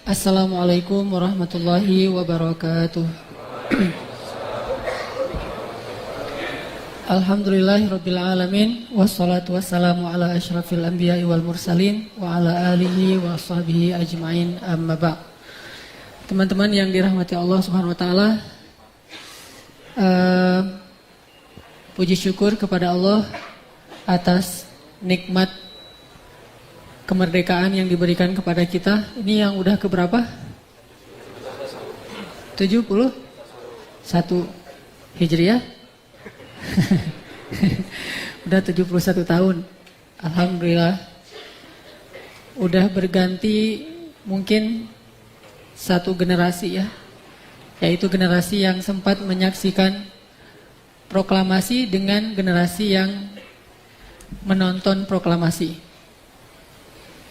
Assalamualaikum warahmatullahi wabarakatuh. Alhamdulillahirabbil alamin wassalatu wassalamu ala asyrafil anbiya'i wal mursalin wa ala alihi wa sahbihi ajmain amma ba'd. Teman-teman yang dirahmati Allah Subhanahu wa taala, puji syukur kepada Allah atas nikmat kemerdekaan yang diberikan kepada kita. Ini yang udah keberapa? 71 Hijriah. Udah 71 tahun. Alhamdulillah. Udah berganti mungkin satu generasi ya. Yaitu generasi yang sempat menyaksikan proklamasi dengan generasi yang menonton proklamasi.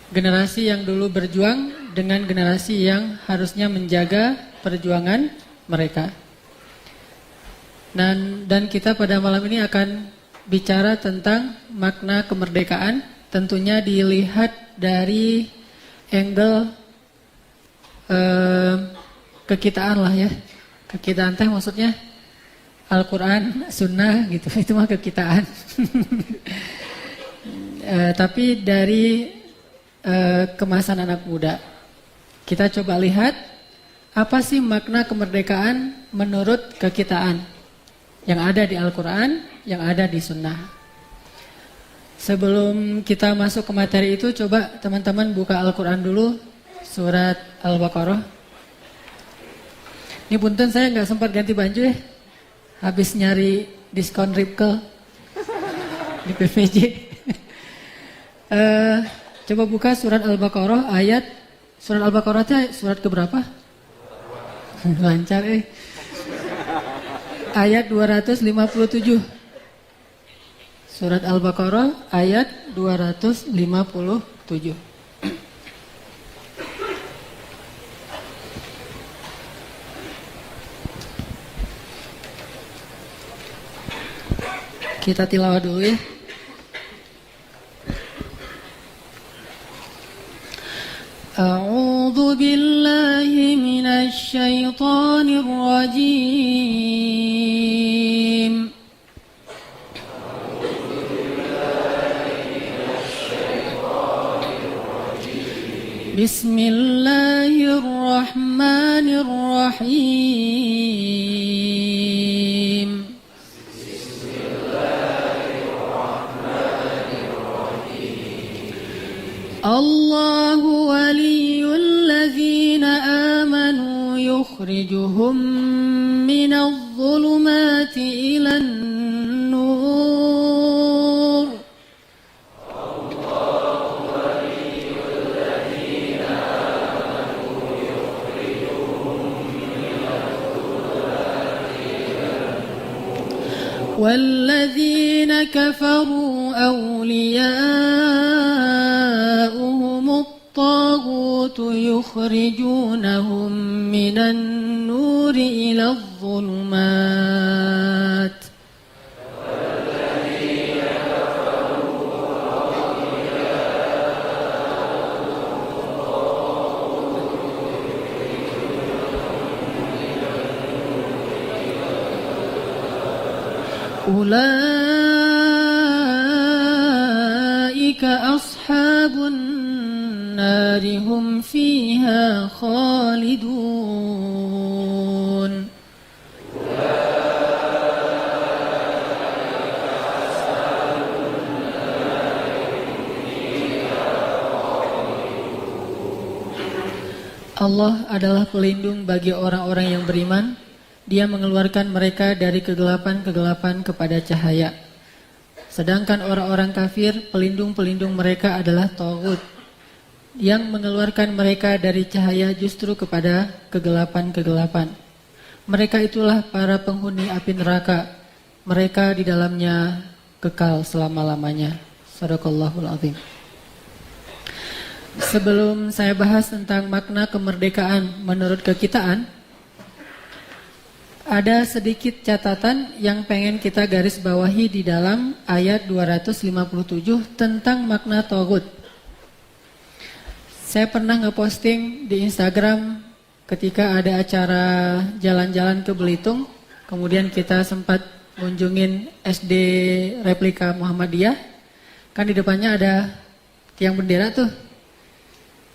Generasi yang dulu berjuang dengan generasi yang harusnya menjaga perjuangan mereka. Dan kita pada malam ini akan bicara tentang makna kemerdekaan. Tentunya dilihat dari angle kekitaan lah ya. Kekitaan teh maksudnya Al-Quran, Sunnah gitu. Itu mah kekitaan. Tapi dari kemasan anak muda, kita coba lihat apa sih makna kemerdekaan menurut kekitaan yang ada di Al-Quran, yang ada di Sunnah. Sebelum kita masuk ke materi itu, coba teman-teman buka Al-Quran dulu, surat Al-Baqarah. Ini punten saya nggak sempat ganti baju ya, habis nyari diskon Ripkel di PVJ. Coba buka surat Al-Baqarah ayat, surat Al-Baqarah itu surat keberapa? Lancar Ayat 257. Surat Al-Baqarah ayat 257. Kita tilawah dulu ya. A'udzu billahi minasy syaithanir rajim. Bismillahirrahmanirrahim. Allahu waliyul ladzina amanu yukhrijuhum minadh dhulumati ilan nur. Allahu waliyul ladzina amanu yukhrijuhum minadh dhulumati ilan nur. Walladzina kafaru الطاغوت يخرجونهم من النور إلى الظلمات أولئك أصحاب النار هم فيها خالدون. Allah adalah pelindung bagi orang-orang yang beriman. Dia mengeluarkan mereka dari kegelapan-kegelapan kepada cahaya. Sedangkan orang-orang kafir, pelindung-pelindung mereka adalah Taghut, yang mengeluarkan mereka dari cahaya justru kepada kegelapan-kegelapan. Mereka itulah para penghuni api neraka. Mereka di dalamnya kekal selama-lamanya. Shadaqallahul azim. Sebelum saya bahas tentang makna kemerdekaan menurut kekitaan, ada sedikit catatan yang pengen kita garis bawahi di dalam ayat 257 tentang makna Taghut. Saya pernah ngeposting di Instagram ketika ada acara jalan-jalan ke Belitung, kemudian kita sempat kunjungin SD replika Muhammadiyah, kan di depannya ada tiang bendera tuh.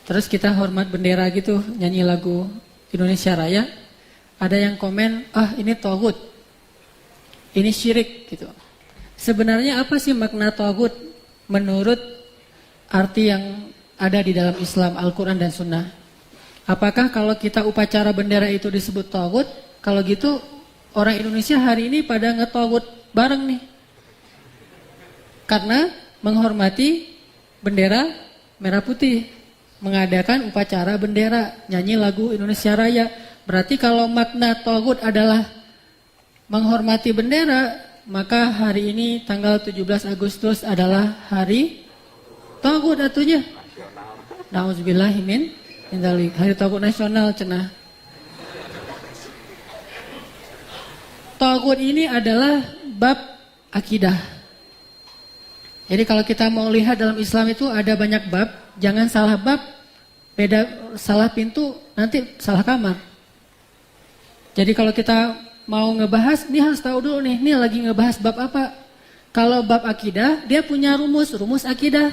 Terus kita hormat bendera gitu, nyanyi lagu Indonesia Raya. Ada yang komen, ini tagut, ini syirik gitu. Sebenarnya apa sih makna tagut menurut arti yang ada di dalam Islam, Al-Quran dan Sunnah? Apakah kalau kita upacara bendera itu disebut tagut? Kalau gitu orang Indonesia hari ini pada ngetagut bareng nih. Karena menghormati bendera merah putih, mengadakan upacara bendera, nyanyi lagu Indonesia Raya. Berarti kalau makna tagut adalah menghormati bendera, maka hari ini tanggal 17 Agustus adalah hari tagut atunya. Nauzubillahimin dzalik. Hari tagut nasional cenah. Tagut ini adalah bab akidah. Jadi kalau kita mau lihat dalam Islam itu ada banyak bab, jangan salah bab, beda salah pintu, nanti salah kamar. Jadi kalau kita mau ngebahas, ini harus tahu dulu nih, ini lagi ngebahas bab apa. Kalau bab akidah, dia punya rumus akidah.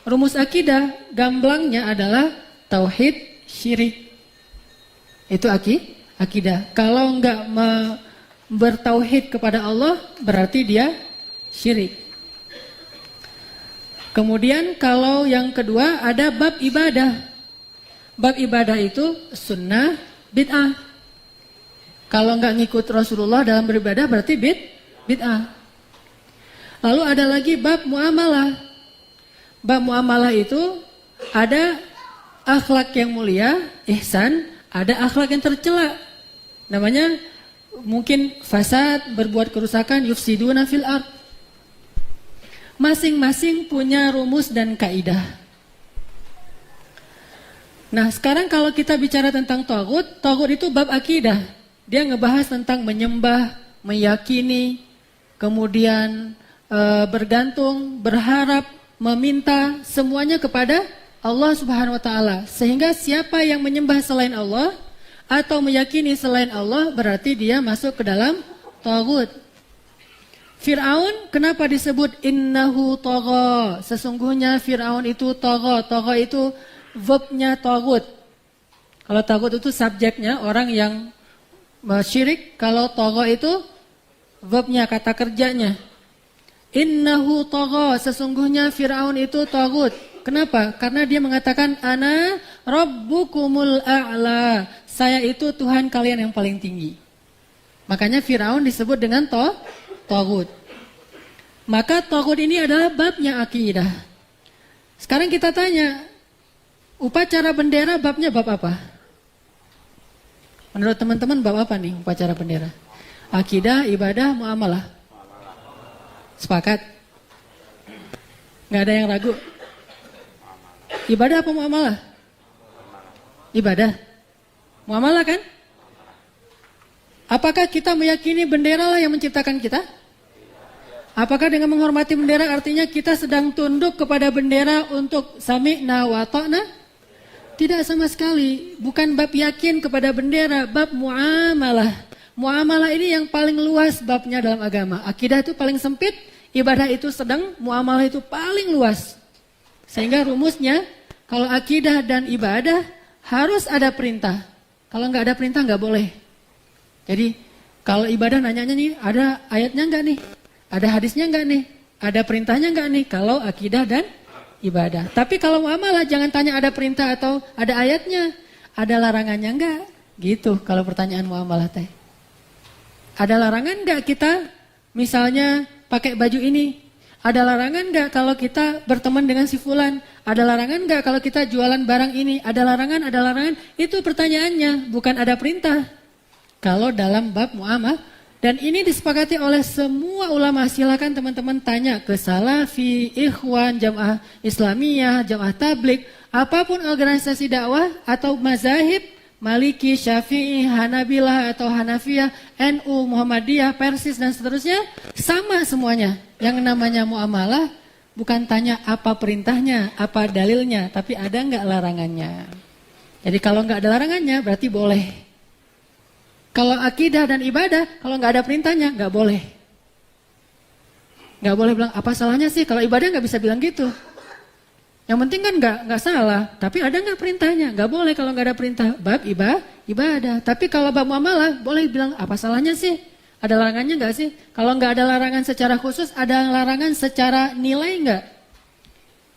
Rumus akidah, gamblangnya adalah tauhid, syirik. Itu akidah. Kalau enggak bertauhid kepada Allah, berarti dia syirik. Kemudian kalau yang kedua ada bab ibadah. Bab ibadah itu sunnah, bid'ah. Kalau enggak ngikut Rasulullah dalam beribadah berarti bid'ah. Lalu ada lagi bab muamalah. Bab muamalah itu ada akhlak yang mulia, ihsan, ada akhlak yang tercela. Namanya mungkin fasad, berbuat kerusakan, yufsiduna fil ard. Masing-masing punya rumus dan kaidah. Nah, sekarang kalau kita bicara tentang tagut itu bab akidah. Dia ngebahas tentang menyembah, meyakini, kemudian bergantung, berharap, meminta semuanya kepada Allah Subhanahu wa taala. Sehingga siapa yang menyembah selain Allah atau meyakini selain Allah berarti dia masuk ke dalam tagut. Fir'aun kenapa disebut innahu tagha? Sesungguhnya Fir'aun itu tagha. Tagha itu verbnya tagut. Kalau tagut itu subjeknya, orang yang syirik. Kalau tagha itu verbnya, kata kerjanya. Innahu tagha, sesungguhnya Fir'aun itu tagut. Kenapa? Karena dia mengatakan ana rabbukumul a'la. Saya itu Tuhan kalian yang paling tinggi. Makanya Fir'aun disebut dengan tagut. Maka tagut ini adalah babnya akidah. Sekarang kita tanya, upacara bendera babnya bab apa? Menurut teman-teman bab apa nih upacara bendera? Akidah, ibadah, muamalah. Sepakat? Nggak ada yang ragu? Ibadah apa muamalah? Ibadah. Muamalah kan? Apakah kita meyakini bendera lah yang menciptakan kita? Apakah dengan menghormati bendera artinya kita sedang tunduk kepada bendera untuk sami'na wa ta'na? Tidak sama sekali. Bukan bab yakin kepada bendera, bab muamalah. Muamalah ini yang paling luas babnya dalam agama. Akidah itu paling sempit, ibadah itu sedang, muamalah itu paling luas. Sehingga rumusnya, kalau akidah dan ibadah harus ada perintah. Kalau nggak ada perintah nggak boleh. Jadi kalau ibadah nanyanya nih, ada ayatnya nggak nih? Ada hadisnya nggak nih? Ada perintahnya nggak nih? Kalau akidah dan ibadah. Tapi kalau muamalah jangan tanya ada perintah atau ada ayatnya. Ada larangannya nggak? Gitu kalau pertanyaan muamalah teh. Ada larangan nggak kita misalnya pakai baju ini? Ada larangan nggak kalau kita berteman dengan si fulan? Ada larangan nggak kalau kita jualan barang ini? Ada larangan, ada larangan. Itu pertanyaannya, bukan ada perintah. Kalau dalam bab muamalah. Dan ini disepakati oleh semua ulama. Silakan teman-teman tanya ke Salafi, Ikhwan, Jamaah Islamiyah, Jamaah Tabligh, apapun organisasi dakwah atau mazahib, Maliki, Syafi'i, Hanabilah atau Hanafiyah, NU, Muhammadiyah, Persis dan seterusnya, sama semuanya. Yang namanya muamalah bukan tanya apa perintahnya, apa dalilnya, tapi ada nggak larangannya. Jadi kalau nggak ada larangannya berarti boleh. Kalau akidah dan ibadah, kalau nggak ada perintahnya nggak boleh. Nggak boleh bilang apa salahnya sih, kalau ibadah nggak bisa bilang gitu. Yang penting kan nggak salah, tapi ada nggak perintahnya? Nggak boleh kalau nggak ada perintah. Bab ibadah. Tapi kalau bab muamalah boleh bilang apa salahnya sih? Ada larangannya nggak sih? Kalau nggak ada larangan secara khusus, ada larangan secara nilai nggak?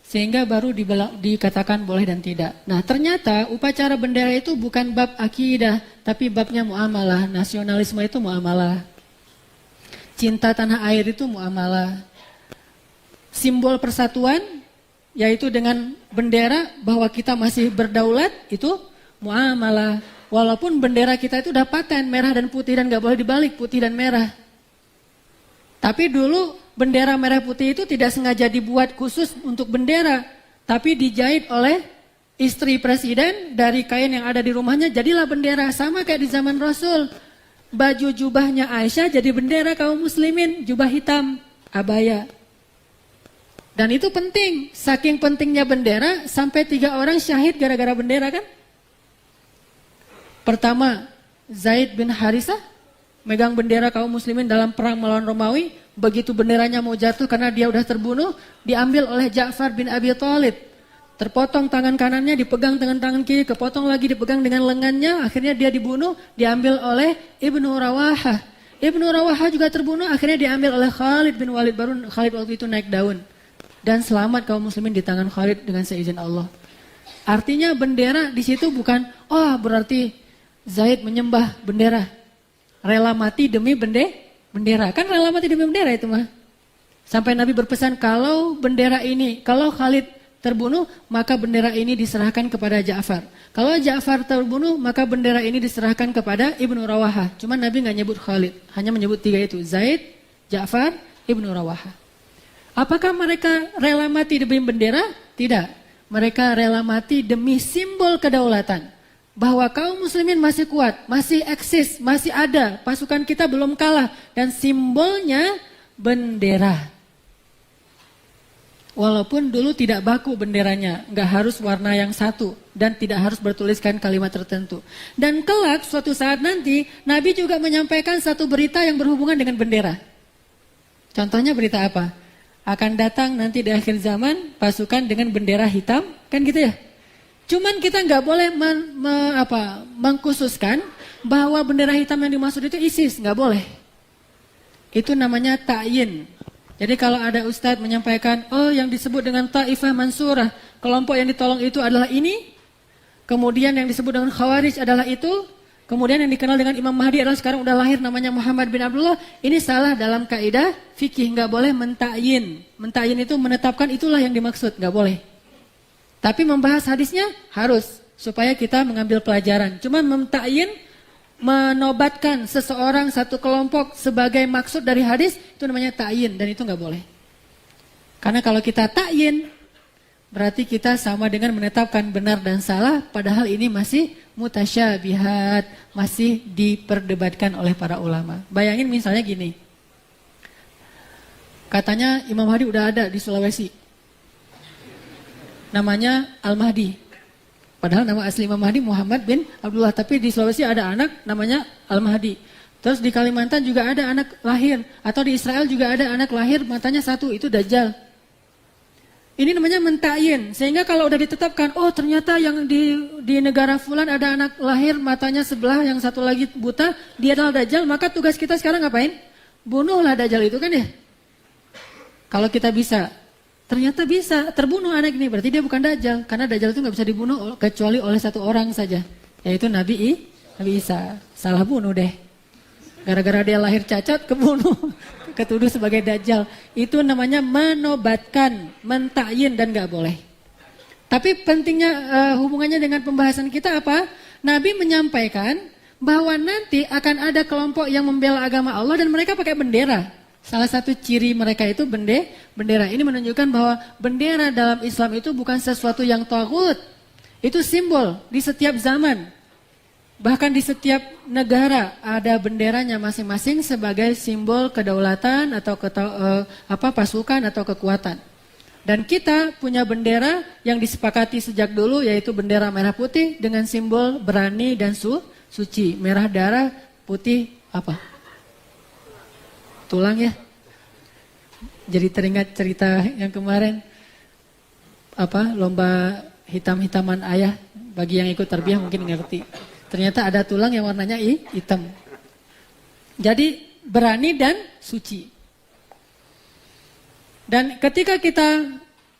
Sehingga baru dikatakan boleh dan tidak. Nah ternyata upacara bendera itu bukan bab akidah, tapi babnya muamalah. Nasionalisme itu muamalah. Cinta tanah air itu muamalah. Simbol persatuan, yaitu dengan bendera bahwa kita masih berdaulat, itu muamalah. Walaupun bendera kita itu udah paten, merah dan putih dan gak boleh dibalik, putih dan merah. Tapi dulu bendera merah putih itu tidak sengaja dibuat khusus untuk bendera, tapi dijahit oleh istri presiden dari kain yang ada di rumahnya, jadilah bendera. Sama kayak di zaman Rasul. Baju jubahnya Aisyah jadi bendera kaum muslimin, jubah hitam, abaya. Dan itu penting, saking pentingnya bendera sampai 3 orang syahid gara-gara bendera kan? Pertama, Zaid bin Harisah megang bendera kaum muslimin dalam perang melawan Romawi. Begitu benderanya mau jatuh karena dia udah terbunuh, diambil oleh Ja'far bin Abi Thalib. Terpotong tangan kanannya, dipegang dengan tangan kiri, kepotong lagi dipegang dengan lengannya, akhirnya dia dibunuh, diambil oleh Ibnu Rawahah. Ibnu Rawahah juga terbunuh, akhirnya diambil oleh Khalid bin Walid, baru Khalid waktu itu naik daun. Dan selamat kaum muslimin di tangan Khalid dengan seizin Allah. Artinya bendera di situ bukan, oh berarti Zaid menyembah bendera, rela mati demi bendera. Kan rela mati demi bendera itu mah. Sampai Nabi berpesan kalau bendera ini, kalau Khalid terbunuh, maka bendera ini diserahkan kepada Ja'far. Kalau Ja'far terbunuh, maka bendera ini diserahkan kepada Ibnu Rawahah. Cuma Nabi nggak nyebut Khalid, hanya menyebut 3 itu, Zaid, Ja'far, Ibnu Rawahah. Apakah mereka rela mati demi bendera? Tidak. Mereka rela mati demi simbol kedaulatan. Bahwa kaum muslimin masih kuat, masih eksis, masih ada, pasukan kita belum kalah, dan simbolnya bendera. Walaupun dulu tidak baku benderanya, nggak harus warna yang satu, dan tidak harus bertuliskan kalimat tertentu. Dan kelak suatu saat nanti, Nabi juga menyampaikan satu berita yang berhubungan dengan bendera. Contohnya berita apa? Akan datang nanti di akhir zaman pasukan dengan bendera hitam, kan gitu ya? Cuman kita nggak boleh mengkhususkan bahwa bendera hitam yang dimaksud itu ISIS, nggak boleh. Itu namanya ta'yin. Jadi kalau ada ustadz menyampaikan, oh yang disebut dengan Taifah Mansurah, kelompok yang ditolong itu adalah ini, kemudian yang disebut dengan Khawarij adalah itu, kemudian yang dikenal dengan Imam Mahdi adalah sekarang udah lahir namanya Muhammad bin Abdullah, ini salah dalam kaidah fikih, nggak boleh mentakyin. Mentakyin itu menetapkan itulah yang dimaksud, nggak boleh. Tapi membahas hadisnya harus, supaya kita mengambil pelajaran. Cuma mentakyin, menobatkan seseorang satu kelompok sebagai maksud dari hadis, itu namanya takyin, dan itu nggak boleh. Karena kalau kita takyin, berarti kita sama dengan menetapkan benar dan salah, padahal ini masih mutasyabihat, masih diperdebatkan oleh para ulama. Bayangin misalnya gini, katanya Imam Mahdi udah ada di Sulawesi. Namanya Al-Mahdi. Padahal nama asli Imam Mahdi Muhammad bin Abdullah. Tapi di Sulawesi ada anak namanya Al-Mahdi. Terus di Kalimantan juga ada anak lahir. Atau di Israel juga ada anak lahir matanya satu, itu Dajjal. Ini namanya mentakyin. Sehingga kalau udah ditetapkan, oh ternyata yang di negara fulan ada anak lahir matanya sebelah, yang satu lagi buta, dia adalah Dajjal. Maka tugas kita sekarang ngapain? Bunuhlah Dajjal itu kan ya. Kalau kita bisa. Ternyata bisa, terbunuh anak ini, berarti dia bukan Dajjal. Karena Dajjal itu gak bisa dibunuh kecuali oleh satu orang saja, yaitu Nabi Isa. Salah bunuh deh. Gara-gara dia lahir cacat, kebunuh. Ketuduh sebagai Dajjal. Itu namanya menobatkan, mentakyin, dan gak boleh. Tapi pentingnya hubungannya dengan pembahasan kita apa? Nabi menyampaikan bahwa nanti akan ada kelompok yang membela agama Allah dan mereka pakai bendera. Salah satu ciri mereka itu bendera. Ini menunjukkan bahwa bendera dalam Islam itu bukan sesuatu yang taghut. Itu simbol di setiap zaman. Bahkan di setiap negara ada benderanya masing-masing sebagai simbol kedaulatan atau pasukan atau kekuatan. Dan kita punya bendera yang disepakati sejak dulu, yaitu bendera merah putih dengan simbol berani dan suci. Merah darah, putih apa? Tulang ya. Jadi teringat cerita yang kemarin, lomba hitam-hitaman ayah. Bagi yang ikut tarbiyah mungkin ngerti. Ternyata ada tulang yang warnanya hitam. Jadi berani dan suci. Dan ketika kita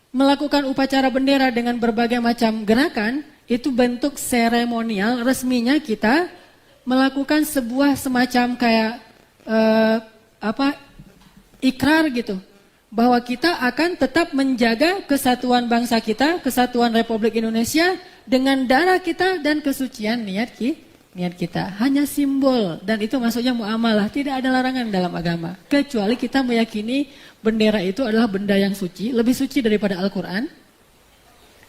melakukan upacara bendera dengan berbagai macam gerakan, itu bentuk seremonial, resminya kita melakukan sebuah semacam kayak ikrar gitu. Bahwa kita akan tetap menjaga kesatuan bangsa kita, kesatuan Republik Indonesia dengan darah kita dan kesucian niat kita. Hanya simbol, dan itu maksudnya muamalah, tidak ada larangan dalam agama. Kecuali kita meyakini bendera itu adalah benda yang suci, lebih suci daripada Al-Quran.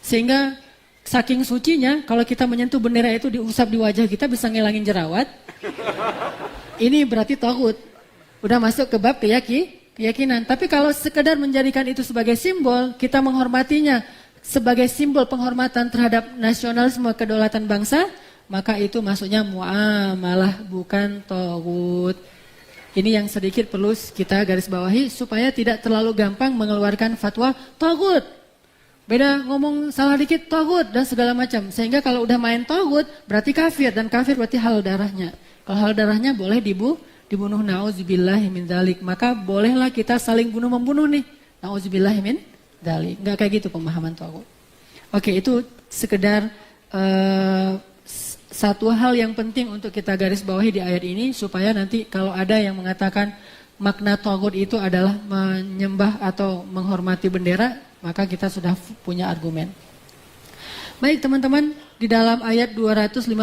Sehingga saking sucinya, kalau kita menyentuh bendera itu diusap di wajah kita bisa ngilangin jerawat. Ini berarti taghut. Udah masuk ke bab keyakinan. Tapi kalau sekedar menjadikan itu sebagai simbol, kita menghormatinya sebagai simbol penghormatan terhadap nasionalisme kedaulatan bangsa, maka itu maksudnya muamalah, bukan taghut. Ini yang sedikit perlu kita garis bawahi supaya tidak terlalu gampang mengeluarkan fatwa taghut. Beda ngomong salah dikit taghut dan segala macam. Sehingga kalau udah main taghut berarti kafir, dan kafir berarti halal darahnya. Kalau halal darahnya boleh dibunuh, na'udzubillahi min dzalik. Maka bolehlah kita saling bunuh-membunuh nih. Na'udzubillahi min dzalik. Enggak kayak gitu pemahaman taghut. Oke, itu sekedar satu hal yang penting untuk kita garis bawahi di ayat ini, supaya nanti kalau ada yang mengatakan makna taghut itu adalah menyembah atau menghormati bendera, maka kita sudah punya argumen. Baik teman-teman, di dalam ayat 257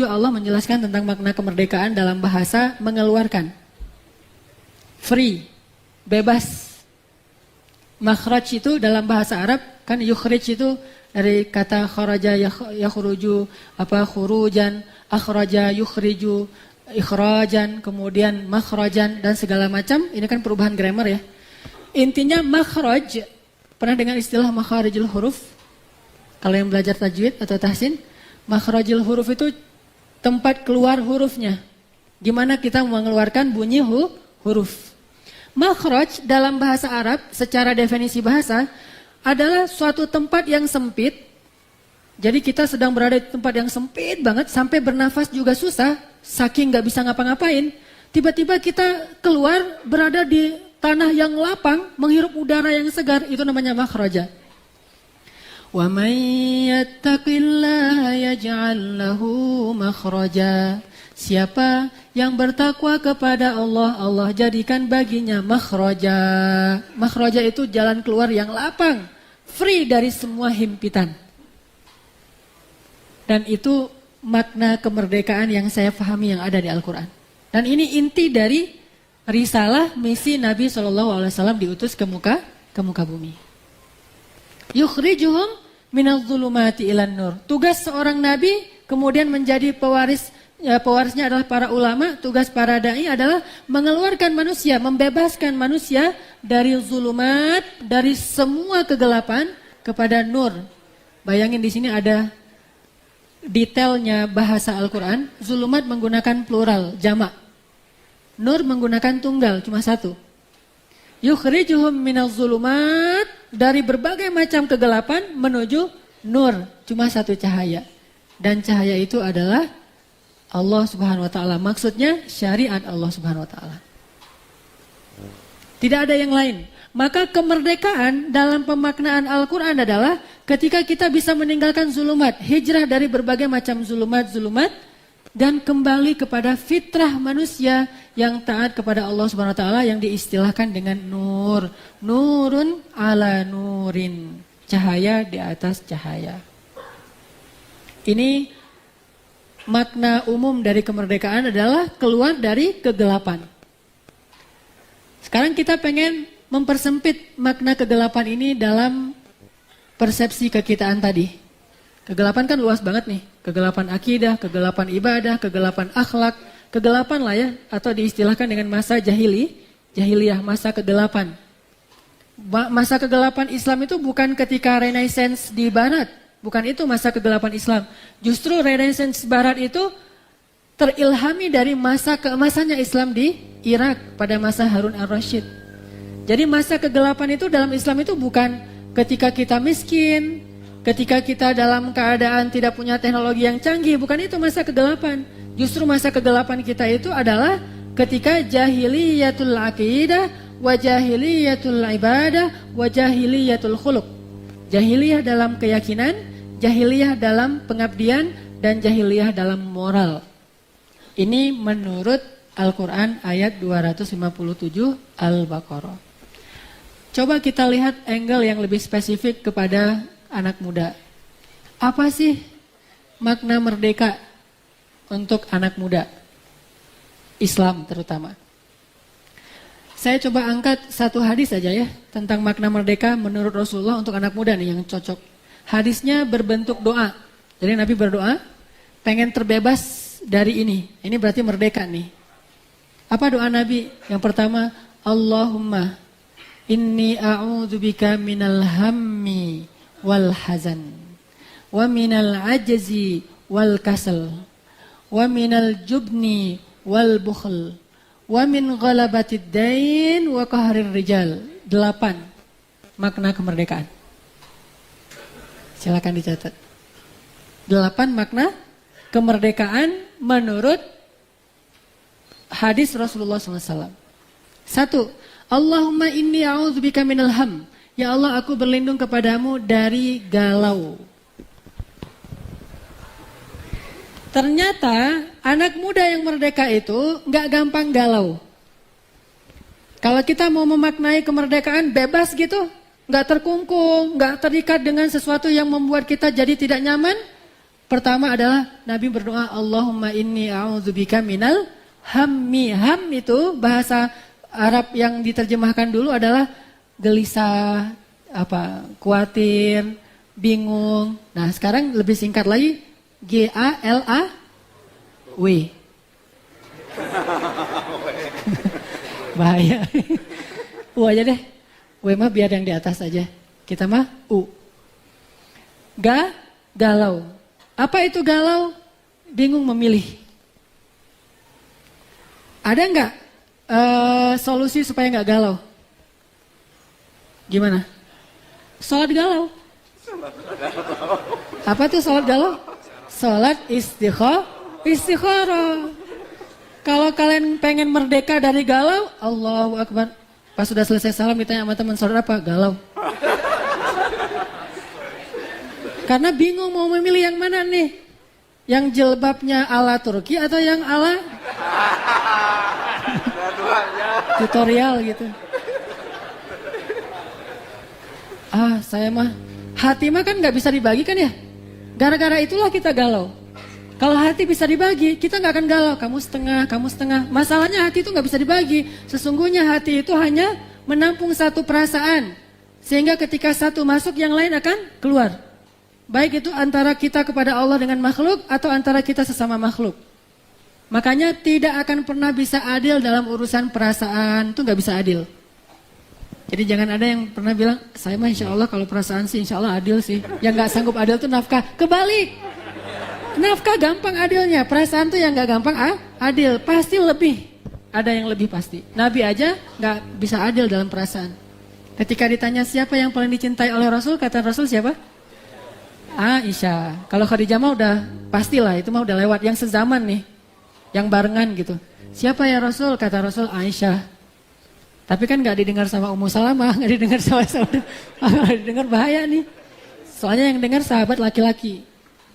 Allah menjelaskan tentang makna kemerdekaan dalam bahasa mengeluarkan. Free, bebas. Makhraj itu dalam bahasa Arab kan yukhrij itu dari kata kharaja yakhruju, khurujan, akhraja yukhriju, ikhrajan, kemudian makhrajan dan segala macam. Ini kan perubahan grammar ya. Intinya makhraj, pernah dengar istilah makharijul huruf? Kalau yang belajar tajwid atau tahsin, makharijul huruf itu tempat keluar hurufnya. Gimana kita mengeluarkan bunyi huruf. Makhraj dalam bahasa Arab secara definisi bahasa adalah suatu tempat yang sempit. Jadi kita sedang berada di tempat yang sempit banget, sampai bernafas juga susah, saking gak bisa ngapa-ngapain. Tiba-tiba kita keluar berada di tanah yang lapang, menghirup udara yang segar, itu namanya makhraja. Wa may yattaqillaha yaj'al lahu makhraja. Siapa yang bertakwa kepada Allah, Allah jadikan baginya makhraja. Makhraja itu jalan keluar yang lapang, free dari semua himpitan. Dan itu makna kemerdekaan yang saya pahami yang ada di Al-Quran. Dan ini inti dari risalah misi Nabi SAW diutus ke muka bumi. Yukhrijuhum minadh-dhulumati ilan nur. Tugas seorang nabi kemudian menjadi pewarisnya adalah para ulama. Tugas para dai adalah mengeluarkan manusia, membebaskan manusia dari zulumat, dari semua kegelapan kepada nur. Bayangin di sini ada detailnya bahasa Al-Quran. Zulumat menggunakan plural, jamak. Nur menggunakan tunggal, cuma satu. Yukhrijuhum minaz zulumat, dari berbagai macam kegelapan menuju nur, cuma satu cahaya. Dan cahaya itu adalah Allah Subhanahu wa taala. Maksudnya syariat Allah Subhanahu wa taala. Tidak ada yang lain. Maka kemerdekaan dalam pemaknaan Al-Quran adalah ketika kita bisa meninggalkan zulumat, hijrah dari berbagai macam zulumat, dan kembali kepada fitrah manusia yang taat kepada Allah Subhanahu wa taala, yang diistilahkan dengan nur. Nurun ala nurin. Cahaya di atas cahaya. Ini makna umum dari kemerdekaan adalah keluar dari kegelapan. Sekarang kita pengen mempersempit makna kegelapan ini dalam persepsi kekitaan tadi. Kegelapan kan luas banget nih. Kegelapan akidah, kegelapan ibadah, kegelapan akhlak, kegelapan lah ya, atau diistilahkan dengan masa jahiliyah, masa kegelapan. Masa kegelapan Islam itu bukan ketika Renaissance di Barat. Bukan itu masa kegelapan Islam. Justru Renaissance Barat itu terilhami dari masa keemasannya Islam di Irak pada masa Harun al-Rashid. Jadi masa kegelapan itu dalam Islam itu bukan ketika kita miskin, ketika kita dalam keadaan tidak punya teknologi yang canggih. Bukan itu masa kegelapan. Justru masa kegelapan kita itu adalah ketika jahiliyatul aqidah, wa jahiliyatul ibadah, wa jahiliyatul khuluq. Jahiliyah dalam keyakinan, jahiliyah dalam pengabdian, dan jahiliyah dalam moral. Ini menurut Al-Quran ayat 257 Al-Baqarah. Coba kita lihat angle yang lebih spesifik kepada anak muda. Apa sih makna merdeka untuk anak muda? Islam terutama. Saya coba angkat satu hadis saja ya tentang makna merdeka menurut Rasulullah untuk anak muda nih yang cocok. Hadisnya berbentuk doa. Jadi Nabi berdoa pengen terbebas dari ini. Ini berarti merdeka nih. Apa doa Nabi? Yang pertama, Allahumma inni a'udzubika minal hammi wal hazan wa minal ajzi wal kasal wa minal jubni wal bukhl wa min ghalabatid dain wa qahrir rijal. 8 makna kemerdekaan. Silakan dicatat. 8 makna kemerdekaan menurut hadis Rasulullah SAW. 1. Allahumma inni a'udzubika minal ham. Ya Allah, aku berlindung kepadamu dari galau. Ternyata anak muda yang merdeka itu nggak gampang galau. Kalau kita mau memaknai kemerdekaan bebas gitu, nggak terkungkung, nggak terikat dengan sesuatu yang membuat kita jadi tidak nyaman. Pertama adalah Nabi berdoa, Allahumma inni a'udzubika minal hammi. Ham itu bahasa Arab yang diterjemahkan dulu adalah gelisah, khawatir, bingung. Nah sekarang lebih singkat lagi, G-A-L-A-W. Bahaya. U aja deh. W mah biar yang di atas aja. Kita mah U. Galau. Apa itu galau? Bingung memilih. Ada nggak solusi supaya nggak galau? Gimana? Sholat galau. Apa tuh sholat galau? Sholat istikharah. Kalau kalian pengen merdeka dari galau, Allahu Akbar. Pas sudah selesai salam ditanya sama teman, sholat apa? Galau. Karena bingung mau memilih yang mana nih? Yang jilbabnya ala Turki atau yang ala tutorial gitu. Saya mah hati mah kan nggak bisa dibagi kan ya? Gara-gara itulah kita galau. Kalau hati bisa dibagi, kita nggak akan galau. Kamu setengah. Masalahnya hati itu nggak bisa dibagi. Sesungguhnya hati itu hanya menampung satu perasaan. Sehingga ketika satu masuk, yang lain akan keluar. Baik itu antara kita kepada Allah dengan makhluk atau antara kita sesama makhluk. Makanya tidak akan pernah bisa adil dalam urusan perasaan. Itu nggak bisa adil. Jadi jangan ada yang pernah bilang, saya mah insya Allah kalau perasaan sih insya Allah adil sih. Yang nggak sanggup adil tuh nafkah. Kebalik. Nafkah gampang adilnya. Perasaan tuh yang nggak gampang adil. Pasti lebih. Ada yang lebih pasti. Nabi aja nggak bisa adil dalam perasaan. Ketika ditanya siapa yang paling dicintai oleh Rasul, kata Rasul siapa? Aisyah. Kalau Khadijah mah udah pastilah, itu mah udah lewat. Yang sezaman nih, yang barengan gitu. Siapa ya Rasul? Kata Rasul Aisyah. Tapi kan gak didengar sama Ummu Salamah, gak didengar sama saudara. Gak didengar bahaya nih. Soalnya yang dengar sahabat laki-laki.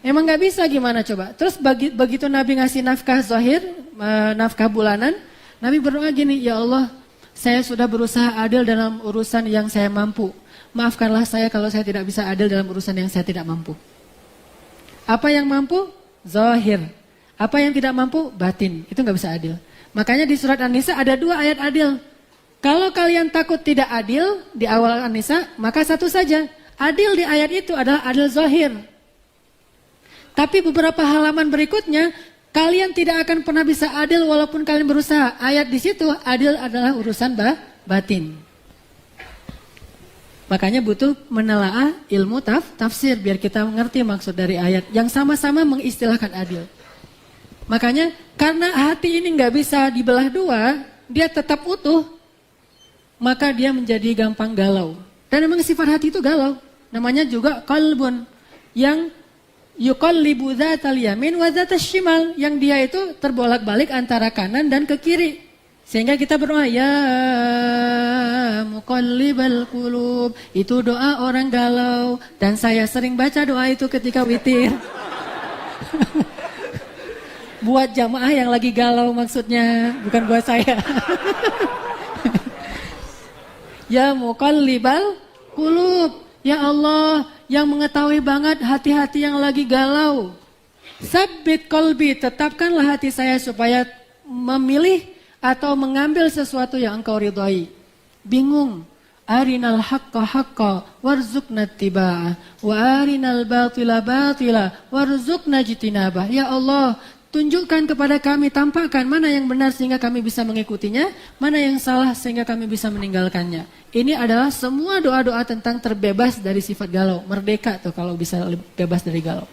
Emang gak bisa gimana coba. Terus begitu Nabi ngasih nafkah zahir, nafkah bulanan, Nabi berdoa gini, ya Allah, saya sudah berusaha adil dalam urusan yang saya mampu. Maafkanlah saya kalau saya tidak bisa adil dalam urusan yang saya tidak mampu. Apa yang mampu? Zahir. Apa yang tidak mampu? Batin. Itu gak bisa adil. Makanya di surat An-Nisa ada 2 ayat adil. Kalau kalian takut tidak adil di awal An-Nisa, maka satu saja. Adil di ayat itu adalah adil zahir. Tapi beberapa halaman berikutnya, kalian tidak akan pernah bisa adil walaupun kalian berusaha. Ayat di situ, adil adalah urusan batin. Makanya butuh menelaah ilmu tafsir biar kita mengerti maksud dari ayat yang sama-sama mengistilahkan adil. Makanya karena hati ini nggak bisa dibelah dua, dia tetap utuh, maka dia menjadi gampang galau. Dan memang sifat hati itu galau. Namanya juga qalbun yang yuqallibu dzatal yamin wa dzatas shimal, yang dia itu terbolak-balik antara kanan dan ke kiri. Sehingga kita berdoa ya muqallibal qulub. Itu doa orang galau dan saya sering baca doa itu ketika witir. Buat jamaah yang lagi galau maksudnya, bukan buat saya. Ya muqallibal qulub, ya Allah yang mengetahui banget hati-hati yang lagi galau. Sabbit qalbi, tetapkanlah hati saya supaya memilih atau mengambil sesuatu yang engkau ridhai. Bingung. Arinal haqqa haqqa warzuqna ittiba'ah wa arinal batila batila warzuqna jitinabah. Ya Allah, tunjukkan kepada kami, tampakkan mana yang benar sehingga kami bisa mengikutinya, mana yang salah sehingga kami bisa meninggalkannya. Ini adalah semua doa-doa tentang terbebas dari sifat galau, merdeka tuh kalau bisa bebas dari galau.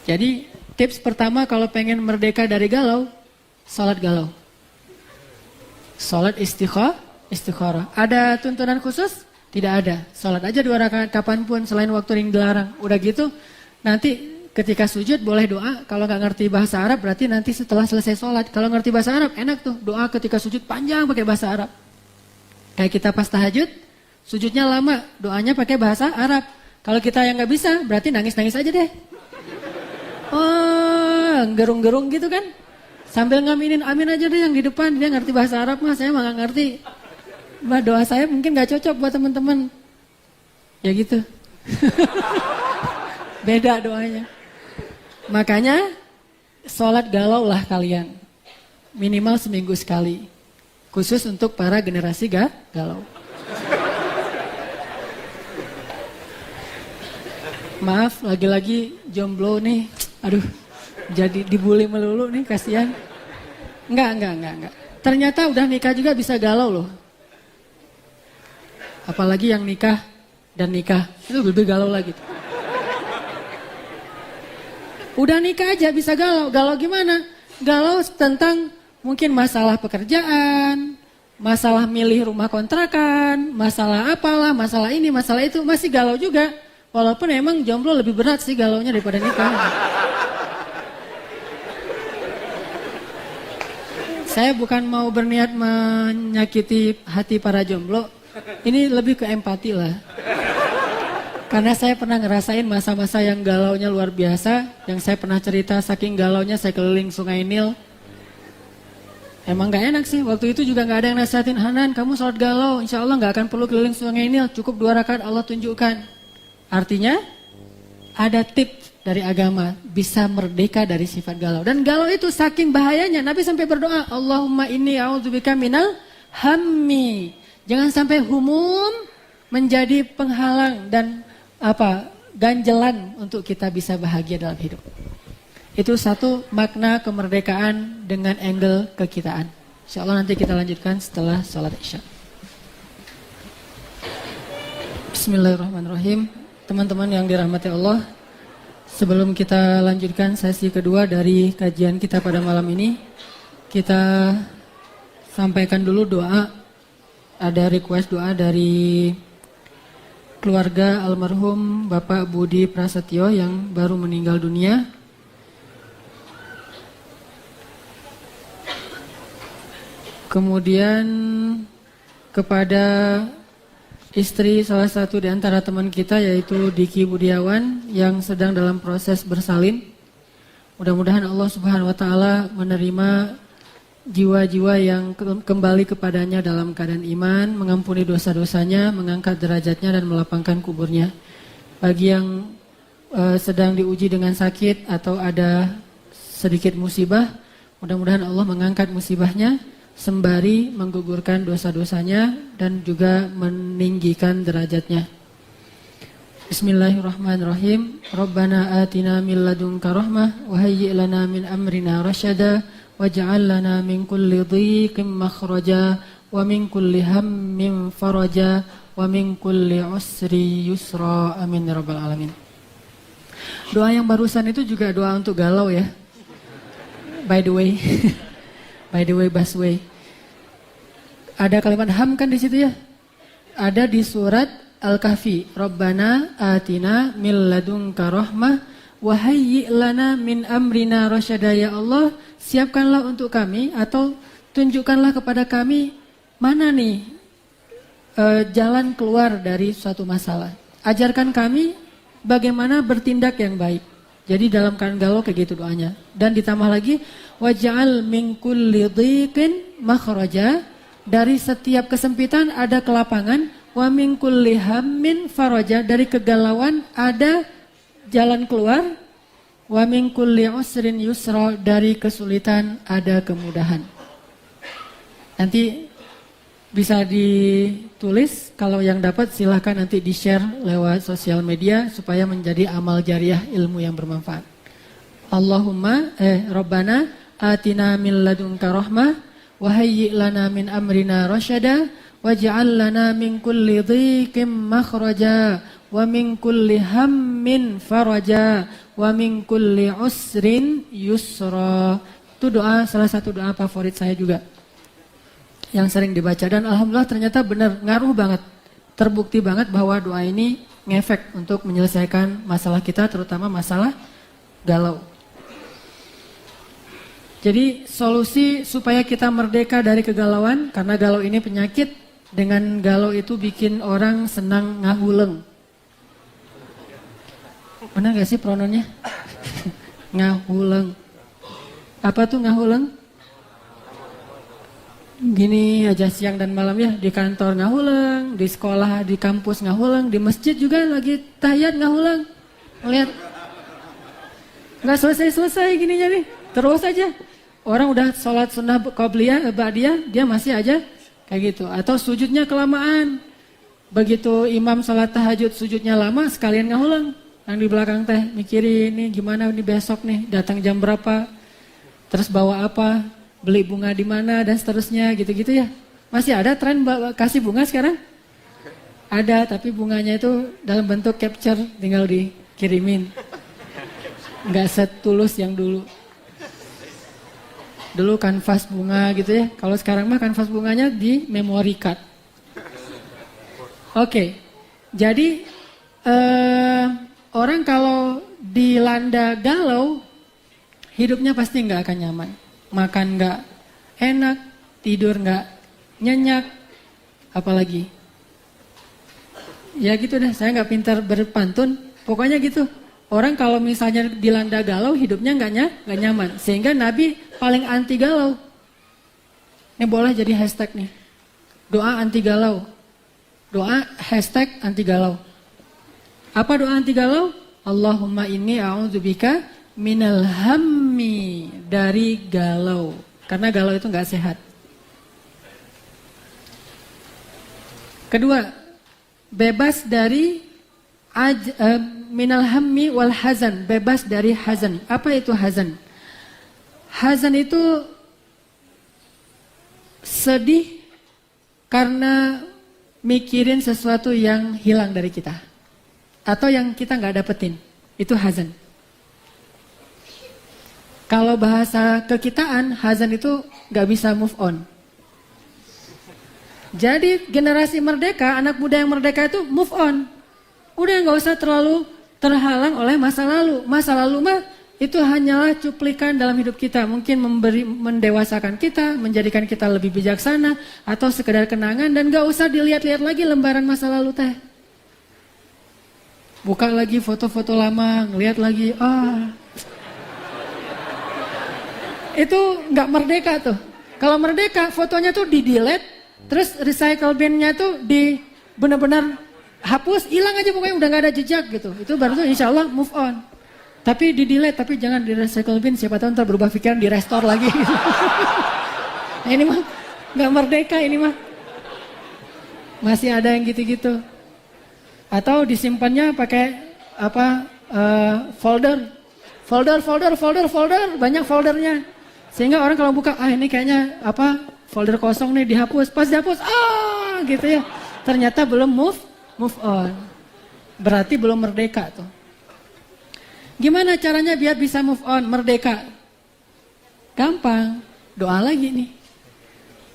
Jadi tips pertama kalau pengen merdeka dari galau, salat galau. Salat istikharah. Ada tuntunan khusus? Tidak ada. Salat aja 2 rakaat kapanpun selain waktu yang dilarang. Udah gitu, nanti ketika sujud boleh doa. Kalau nggak ngerti bahasa Arab berarti nanti setelah selesai salat. Kalau ngerti bahasa Arab enak tuh, doa ketika sujud panjang pakai bahasa Arab. Kayak kita pas tahajud, sujudnya lama, doanya pakai bahasa Arab. Kalau kita yang nggak bisa, berarti nangis-nangis aja deh. Oh, gerung-gerung gitu kan? Sambil ngaminin amin aja deh yang di depan. Dia ngerti bahasa Arab mah, saya mah gak ngerti. Bah, doa saya mungkin gak cocok buat teman-teman. Ya gitu. Beda doanya. Makanya sholat galau lah kalian. Minimal seminggu sekali. Khusus untuk para generasi galau. Maaf, lagi-lagi jomblo nih. Aduh. Jadi dibully melulu nih, kasihan. Enggak. Ternyata udah nikah juga bisa galau loh. Apalagi yang nikah dan nikah, itu lebih galau lagi. Udah nikah aja bisa galau. Galau gimana? Galau tentang mungkin masalah pekerjaan, masalah milih rumah kontrakan, masalah apalah, masalah ini, masalah itu. Masih galau juga. Walaupun emang jomblo lebih berat sih galaunya daripada nikah. Saya bukan mau berniat menyakiti hati para jomblo. Ini lebih ke empati lah. Karena saya pernah ngerasain masa-masa yang galaunya luar biasa. Yang saya pernah cerita saking galaunya saya keliling Sungai Nil. Emang gak enak sih. Waktu itu juga gak ada yang nasihatin, Hanan kamu sholat galau, insya Allah gak akan perlu keliling Sungai Nil. Cukup 2 rakaat Allah tunjukkan. Artinya ada tips dari agama, bisa merdeka dari sifat galau. Dan galau itu saking bahayanya, Nabi sampai berdoa, Allahumma inni a'udzubika minal hammi. Jangan sampai humum menjadi penghalang dan ganjelan untuk kita bisa bahagia dalam hidup. Itu satu makna kemerdekaan dengan angle kekitaan. Insya Allah nanti kita lanjutkan setelah sholat Isya. Bismillahirrahmanirrahim. Teman-teman yang dirahmati Allah, sebelum kita lanjutkan sesi kedua dari kajian kita pada malam ini, kita sampaikan dulu doa. Ada request doa dari keluarga almarhum Bapak Budi Prasetyo yang baru meninggal dunia. Kemudian kepada istri salah satu di antara teman kita yaitu Diki Budiawan yang sedang dalam proses bersalin. Mudah-mudahan Allah Subhanahu wa taala menerima jiwa-jiwa yang kembali kepadanya dalam keadaan iman, mengampuni dosa-dosanya, mengangkat derajatnya dan melapangkan kuburnya. Bagi yang sedang diuji dengan sakit atau ada sedikit musibah, mudah-mudahan Allah mengangkat musibahnya sembari menggugurkan dosa-dosanya dan juga meninggikan derajatnya. Bismillahirrahmanirrahim. Rabbana atina min ladunka rahmah wa hayyi' lana min amrina rasyada waj'al lana min kulli dhiqin makhraja wa min kulli hammin faraja wa min kulli usri yusra. Amin ya rabbal alamin. Doa yang barusan itu juga doa untuk galau ya. By the way. By the way, Basway. Ada kalimat ham kan di situ ya? Ada di surat Al-Kahfi. Rabbana atina min ladunka rahmah wa hayyi' lana min amrina rasyada. Ya Allah, siapkanlah untuk kami atau tunjukkanlah kepada kami mana nih jalan keluar dari suatu masalah. Ajarkan kami bagaimana bertindak yang baik. Jadi dalam keadaan galau kayak gitu doanya. Dan ditambah lagi waj'al min kulli dhiqin makhraja, dari setiap kesempitan ada kelapangan, wa min kulli hammin faraja, dari kegalauan ada jalan keluar, wa min kulli usrin yusra, dari kesulitan ada kemudahan. Nanti bisa ditulis, kalau yang dapat silahkan nanti di-share lewat sosial media supaya menjadi amal jariah ilmu yang bermanfaat. Allahumma Rabbana atina min ladunka rahmah wa hayyi' lana min amrina rasyada waj'al lana min kulli dhiqin makhraja wa min kulli hammin faraja wa min kulli usrin yusra. Itu doa, salah satu doa favorit saya juga yang sering dibaca, dan alhamdulillah ternyata benar ngaruh banget, terbukti banget bahwa doa ini ngefek untuk menyelesaikan masalah kita, terutama masalah galau. Jadi solusi supaya kita merdeka dari kegalauan, karena galau ini penyakit, dengan galau itu bikin orang senang ngahuleng. Benar gak sih pronounnya? Ngahuleng. Apa tuh ngahuleng? Gini aja siang dan malam ya, di kantor ngahuleng, di sekolah, di kampus ngahuleng, di masjid juga lagi tahiyat ngahuleng. Lihat, nggak selesai gininya nih, terus aja. Orang udah sholat sunnah qobliyah, ba'diyah, dia masih aja kayak gitu. Atau sujudnya kelamaan, begitu imam sholat tahajud sujudnya lama, sekalian ngahuleng. Yang di belakang teh mikirin nih gimana nih besok nih, datang jam berapa, terus bawa apa, beli bunga di mana dan seterusnya gitu-gitu ya. Masih ada tren kasih bunga sekarang? Ada, tapi bunganya itu dalam bentuk capture, tinggal dikirimin. Nggak setulus yang dulu. Dulu kanvas bunga gitu ya. Kalau sekarang mah kanvas bunganya di memory card. Oke. Jadi orang kalau dilanda galau, hidupnya pasti nggak akan nyaman. Makan nggak enak, tidur nggak nyenyak, apalagi. Ya gitu deh, saya nggak pintar berpantun, pokoknya gitu. Orang kalau misalnya dilanda galau, hidupnya nggak nyaman. Sehingga Nabi paling anti galau. Ini boleh jadi hashtag nih, doa anti galau. Doa hashtag anti galau. Apa doa anti galau? Allahumma inni a'udzubika minal hammi, dari galau. Karena galau itu nggak sehat. Kedua, bebas dari minal hammi wal hazan, bebas dari hazan. Apa itu hazan? Hazan itu sedih karena mikirin sesuatu yang hilang dari kita atau yang kita nggak dapetin. Itu hazan. Kalau bahasa kekitaan, hazan itu nggak bisa move on. Jadi generasi merdeka, anak muda yang merdeka itu move on. Udah nggak usah terlalu terhalang oleh masa lalu. Masa lalu mah itu hanyalah cuplikan dalam hidup kita. Mungkin mendewasakan kita, menjadikan kita lebih bijaksana, atau sekedar kenangan, dan nggak usah dilihat-lihat lagi lembaran masa lalu teh. Buka lagi foto-foto lama, ngelihat lagi, itu nggak merdeka tuh. Kalau merdeka, fotonya tuh di-delete, terus recycle bin-nya tuh di benar-benar hapus, hilang aja pokoknya, udah nggak ada jejak gitu. Itu baru tuh insya Allah move on. Tapi di-delete, tapi jangan di recycle bin, siapa tahu ntar berubah pikiran, di restore lagi. Nah, ini mah nggak merdeka, ini mah masih ada yang gitu-gitu. Atau disimpannya pakai apa, folder, banyak foldernya. Sehingga orang kalau buka, ini kayaknya apa, folder kosong nih, dihapus. Pas dihapus, gitu ya. Ternyata belum move on. Berarti belum merdeka tuh. Gimana caranya biar bisa move on, merdeka? Gampang, doa lagi nih.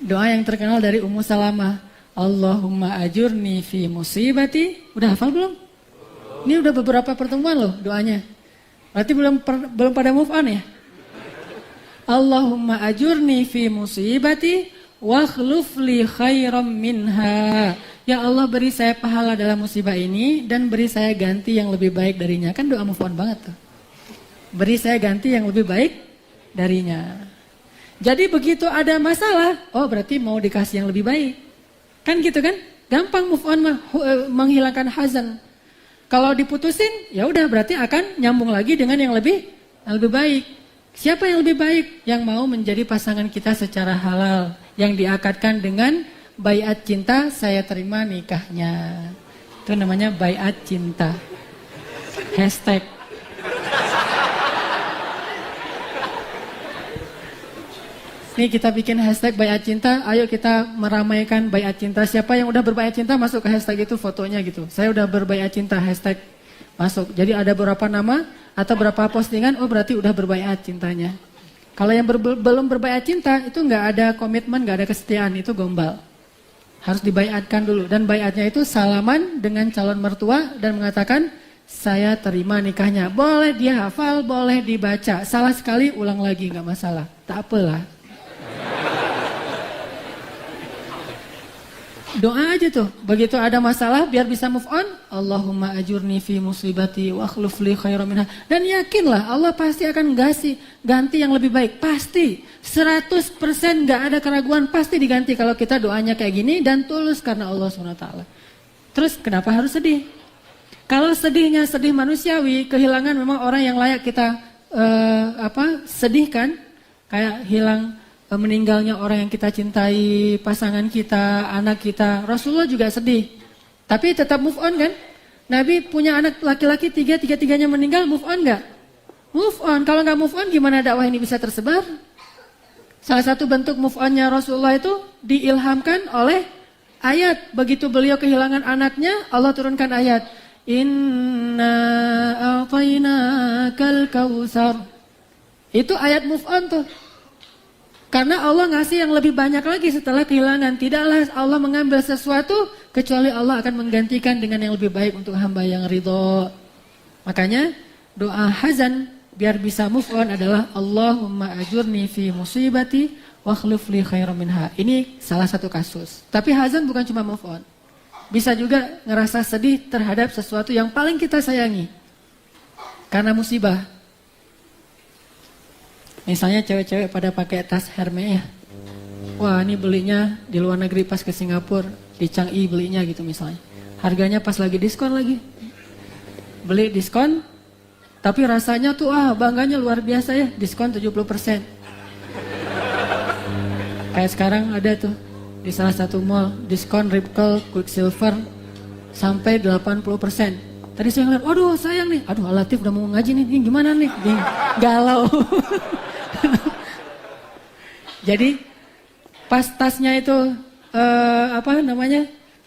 Doa yang terkenal dari Ummu Salamah. Allahumma ajurni fi musibati. Udah hafal belum? Ini udah beberapa pertemuan loh doanya. Berarti belum pada move on ya? Allahumma ajurni fi musibati wa akhluf li khairam minha. Ya Allah, beri saya pahala dalam musibah ini dan beri saya ganti yang lebih baik darinya. Kan doa move on banget tuh. Beri saya ganti yang lebih baik darinya. Jadi begitu ada masalah, oh berarti mau dikasih yang lebih baik. Kan gitu kan? Gampang move on mah, menghilangkan hazan. Kalau diputusin, ya udah berarti akan nyambung lagi dengan yang lebih baik. Siapa yang lebih baik? Yang mau menjadi pasangan kita secara halal, yang diakadkan dengan baiat cinta, saya terima nikahnya. Itu namanya baiat cinta. Hashtag. Nih kita bikin hashtag baiat cinta. Ayo kita meramaikan baiat cinta. Siapa yang udah berbaiat cinta masuk ke hashtag itu fotonya gitu. Saya udah berbaiat cinta, hashtag masuk. Jadi ada beberapa nama atau beberapa postingan. Oh berarti udah berbaiat cintanya. Kalau yang belum berbaiat cinta itu nggak ada komitmen, nggak ada kesetiaan, itu gombal. Harus dibaiatkan dulu. Dan baiatnya itu salaman dengan calon mertua dan mengatakan, saya terima nikahnya. Boleh dia hafal, boleh dibaca. Salah sekali, ulang lagi, nggak masalah. Tak apalah. Doa aja tuh. Begitu ada masalah, biar bisa move on. Allahumma ajurni fi musibati wa akhluf li khairan minha. Dan yakinlah Allah pasti akan ganti yang lebih baik. Pasti. 100% gak ada keraguan. Pasti diganti kalau kita doanya kayak gini dan tulus karena Allah SWT. Terus kenapa harus sedih? Kalau sedihnya sedih manusiawi, kehilangan memang orang yang layak kita sedihkan. Kayak hilang meninggalnya orang yang kita cintai, pasangan kita, anak kita. Rasulullah juga sedih. Tapi tetap move on kan? Nabi punya anak laki-laki tiga-tiganya meninggal, move on gak? Move on. Kalau gak move on gimana dakwah ini bisa tersebar? Salah satu bentuk move onnya Rasulullah itu diilhamkan oleh ayat. Begitu beliau kehilangan anaknya, Allah turunkan ayat. Inna a'tainakal kautsar. Itu ayat move on tuh. Karena Allah ngasih yang lebih banyak lagi setelah kehilangan. Tidaklah Allah mengambil sesuatu kecuali Allah akan menggantikan dengan yang lebih baik untuk hamba yang ridho. Makanya doa hazan biar bisa move on adalah Allahumma ajurni fi musibati wa akhlif li khairan minha. Ini salah satu kasus. Tapi hazan bukan cuma move on. Bisa juga ngerasa sedih terhadap sesuatu yang paling kita sayangi. Karena musibah. Misalnya cewek-cewek pada pakai tas Hermes ya. Wah ini belinya di luar negeri pas ke Singapura. Di Changi belinya gitu misalnya. Harganya pas lagi diskon lagi. Beli diskon. Tapi rasanya tuh bangganya luar biasa ya. Diskon 70%. Kayak sekarang ada tuh. Di salah satu mall. Diskon Ripple, Quicksilver. Sampai 80%. Tadi saya ngeliat, waduh sayang nih. Aduh Latif udah mau ngaji nih. Ini gimana nih? Galau. Jadi pas tasnya itu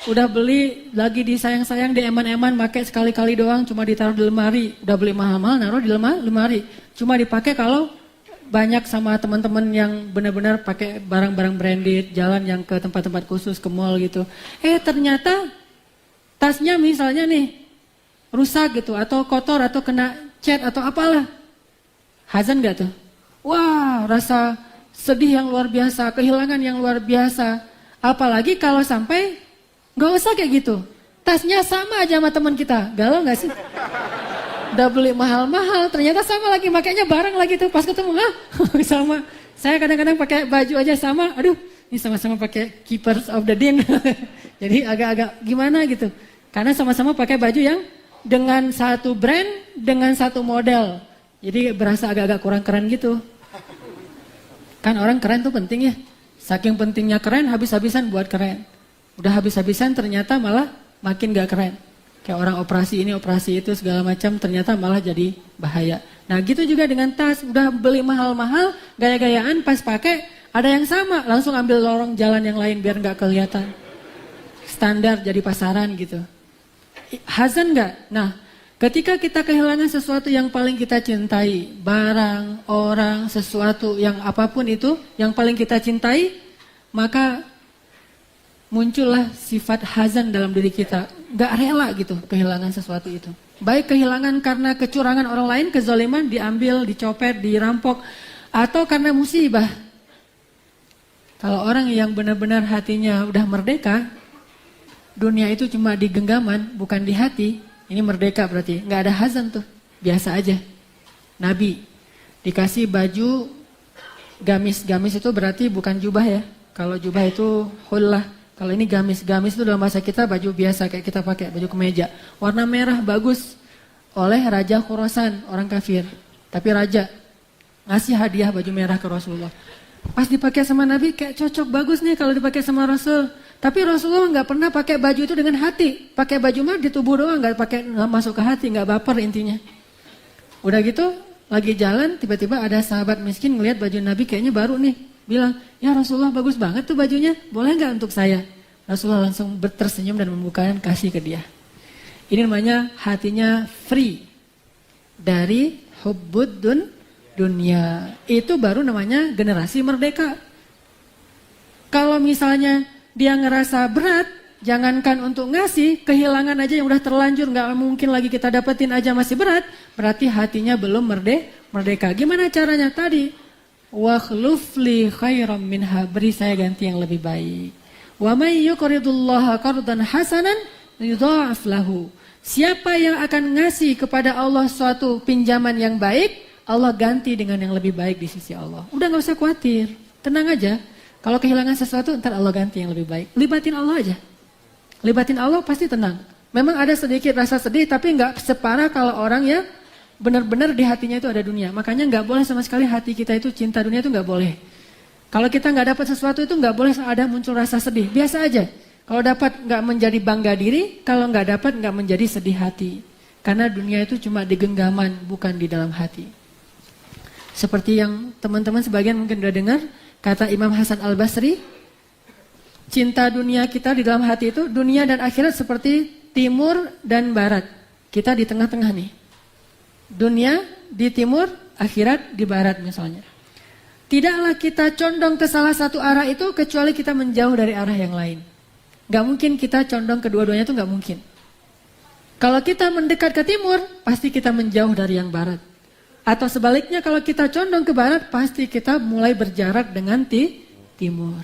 udah beli lagi disayang-sayang di eman-eman, pakai sekali-kali doang, cuma ditaruh di lemari. Udah beli mahal-mahal naruh di lemari, cuma dipakai kalau banyak sama teman-teman yang benar-benar pakai barang-barang branded, jalan yang ke tempat-tempat khusus, ke mall gitu. Ternyata tasnya misalnya nih rusak gitu, atau kotor, atau kena cat atau apalah. Hazan gak tuh? Wah, rasa sedih yang luar biasa, kehilangan yang luar biasa. Apalagi kalau sampai gak usah kayak gitu. Tasnya sama aja sama teman kita. Galau gak sih? Udah beli mahal-mahal, ternyata sama lagi, makanya bareng lagi tuh. Pas ketemu, sama. Saya kadang-kadang pakai baju aja sama. Aduh, ini sama-sama pakai Keepers of the Din. Jadi agak-agak gimana gitu. Karena sama-sama pakai baju yang dengan satu brand, dengan satu model. Jadi berasa agak-agak kurang keren gitu. Kan orang keren tuh penting ya. Saking pentingnya keren, habis-habisan buat keren. Udah habis-habisan ternyata malah makin gak keren. Kayak orang operasi ini, operasi itu segala macam, ternyata malah jadi bahaya. Nah gitu juga dengan tas. Udah beli mahal-mahal, gaya-gayaan, pas pakai ada yang sama. Langsung ambil lorong jalan yang lain biar gak kelihatan. standar jadi pasaran gitu. Hazan nggak? Nah, ketika kita kehilangan sesuatu yang paling kita cintai, barang, orang, sesuatu yang apapun itu, yang paling kita cintai, maka muncullah sifat hazan dalam diri kita. Nggak rela gitu kehilangan sesuatu itu. Baik kehilangan karena kecurangan orang lain, kezaliman, diambil, dicopet, dirampok, atau karena musibah. Kalau orang yang benar-benar hatinya udah merdeka, dunia itu cuma di genggaman, bukan di hati. Ini merdeka berarti, nggak ada hazan tuh, biasa aja. Nabi dikasih baju gamis, gamis itu berarti bukan jubah ya. Kalau jubah itu hullah, kalau ini gamis, gamis itu dalam bahasa kita baju biasa kayak kita pakai, baju kemeja. Warna merah bagus oleh Raja Khurasan, orang kafir. Tapi raja ngasih hadiah baju merah ke Rasulullah. Pas dipakai sama Nabi kayak cocok, bagus nih kalau dipakai sama Rasul. Tapi Rasulullah nggak pernah pakai baju itu dengan hati. Pakai baju mah di tubuh doang, nggak masuk ke hati, nggak baper intinya. Udah gitu, lagi jalan tiba-tiba ada sahabat miskin ngelihat baju Nabi kayaknya baru nih. Bilang, ya Rasulullah bagus banget tuh bajunya, boleh nggak untuk saya? Rasulullah langsung tersenyum dan membukakan kasih ke dia. Ini namanya hatinya free dari hubbud dunia. Itu baru namanya generasi merdeka. Kalau misalnya dia ngerasa berat, jangankan untuk ngasih, kehilangan aja yang udah terlanjur, nggak mungkin lagi kita dapetin aja masih berat, berarti hatinya belum merdeka. Gimana caranya tadi? Wa khlufli khairam minha, beri saya ganti yang lebih baik. Wa may yuqridullaha qardan hasanan yudha'af lahu. Siapa yang akan ngasih kepada Allah suatu pinjaman yang baik, Allah ganti dengan yang lebih baik di sisi Allah. Udah nggak usah khawatir, tenang aja. Kalau kehilangan sesuatu, ntar Allah ganti yang lebih baik. Libatin Allah aja. Libatin Allah pasti tenang. Memang ada sedikit rasa sedih, tapi nggak separah kalau orang ya benar-benar di hatinya itu ada dunia. Makanya nggak boleh sama sekali hati kita itu cinta dunia itu nggak boleh. Kalau kita nggak dapat sesuatu itu nggak boleh ada muncul rasa sedih. Biasa aja. Kalau dapat nggak menjadi bangga diri, kalau nggak dapat nggak menjadi sedih hati. Karena dunia itu cuma di genggaman, bukan di dalam hati. Seperti yang teman-teman sebagian mungkin udah dengar. Kata Imam Hasan Al-Basri, cinta dunia kita di dalam hati itu, dunia dan akhirat seperti timur dan barat. Kita di tengah-tengah nih. Dunia di timur, akhirat di barat misalnya. Tidaklah kita condong ke salah satu arah itu kecuali kita menjauh dari arah yang lain. Gak mungkin kita condong kedua-duanya itu gak mungkin. Kalau kita mendekat ke timur, pasti kita menjauh dari yang barat. Atau sebaliknya kalau kita condong ke barat, pasti kita mulai berjarak dengan timur.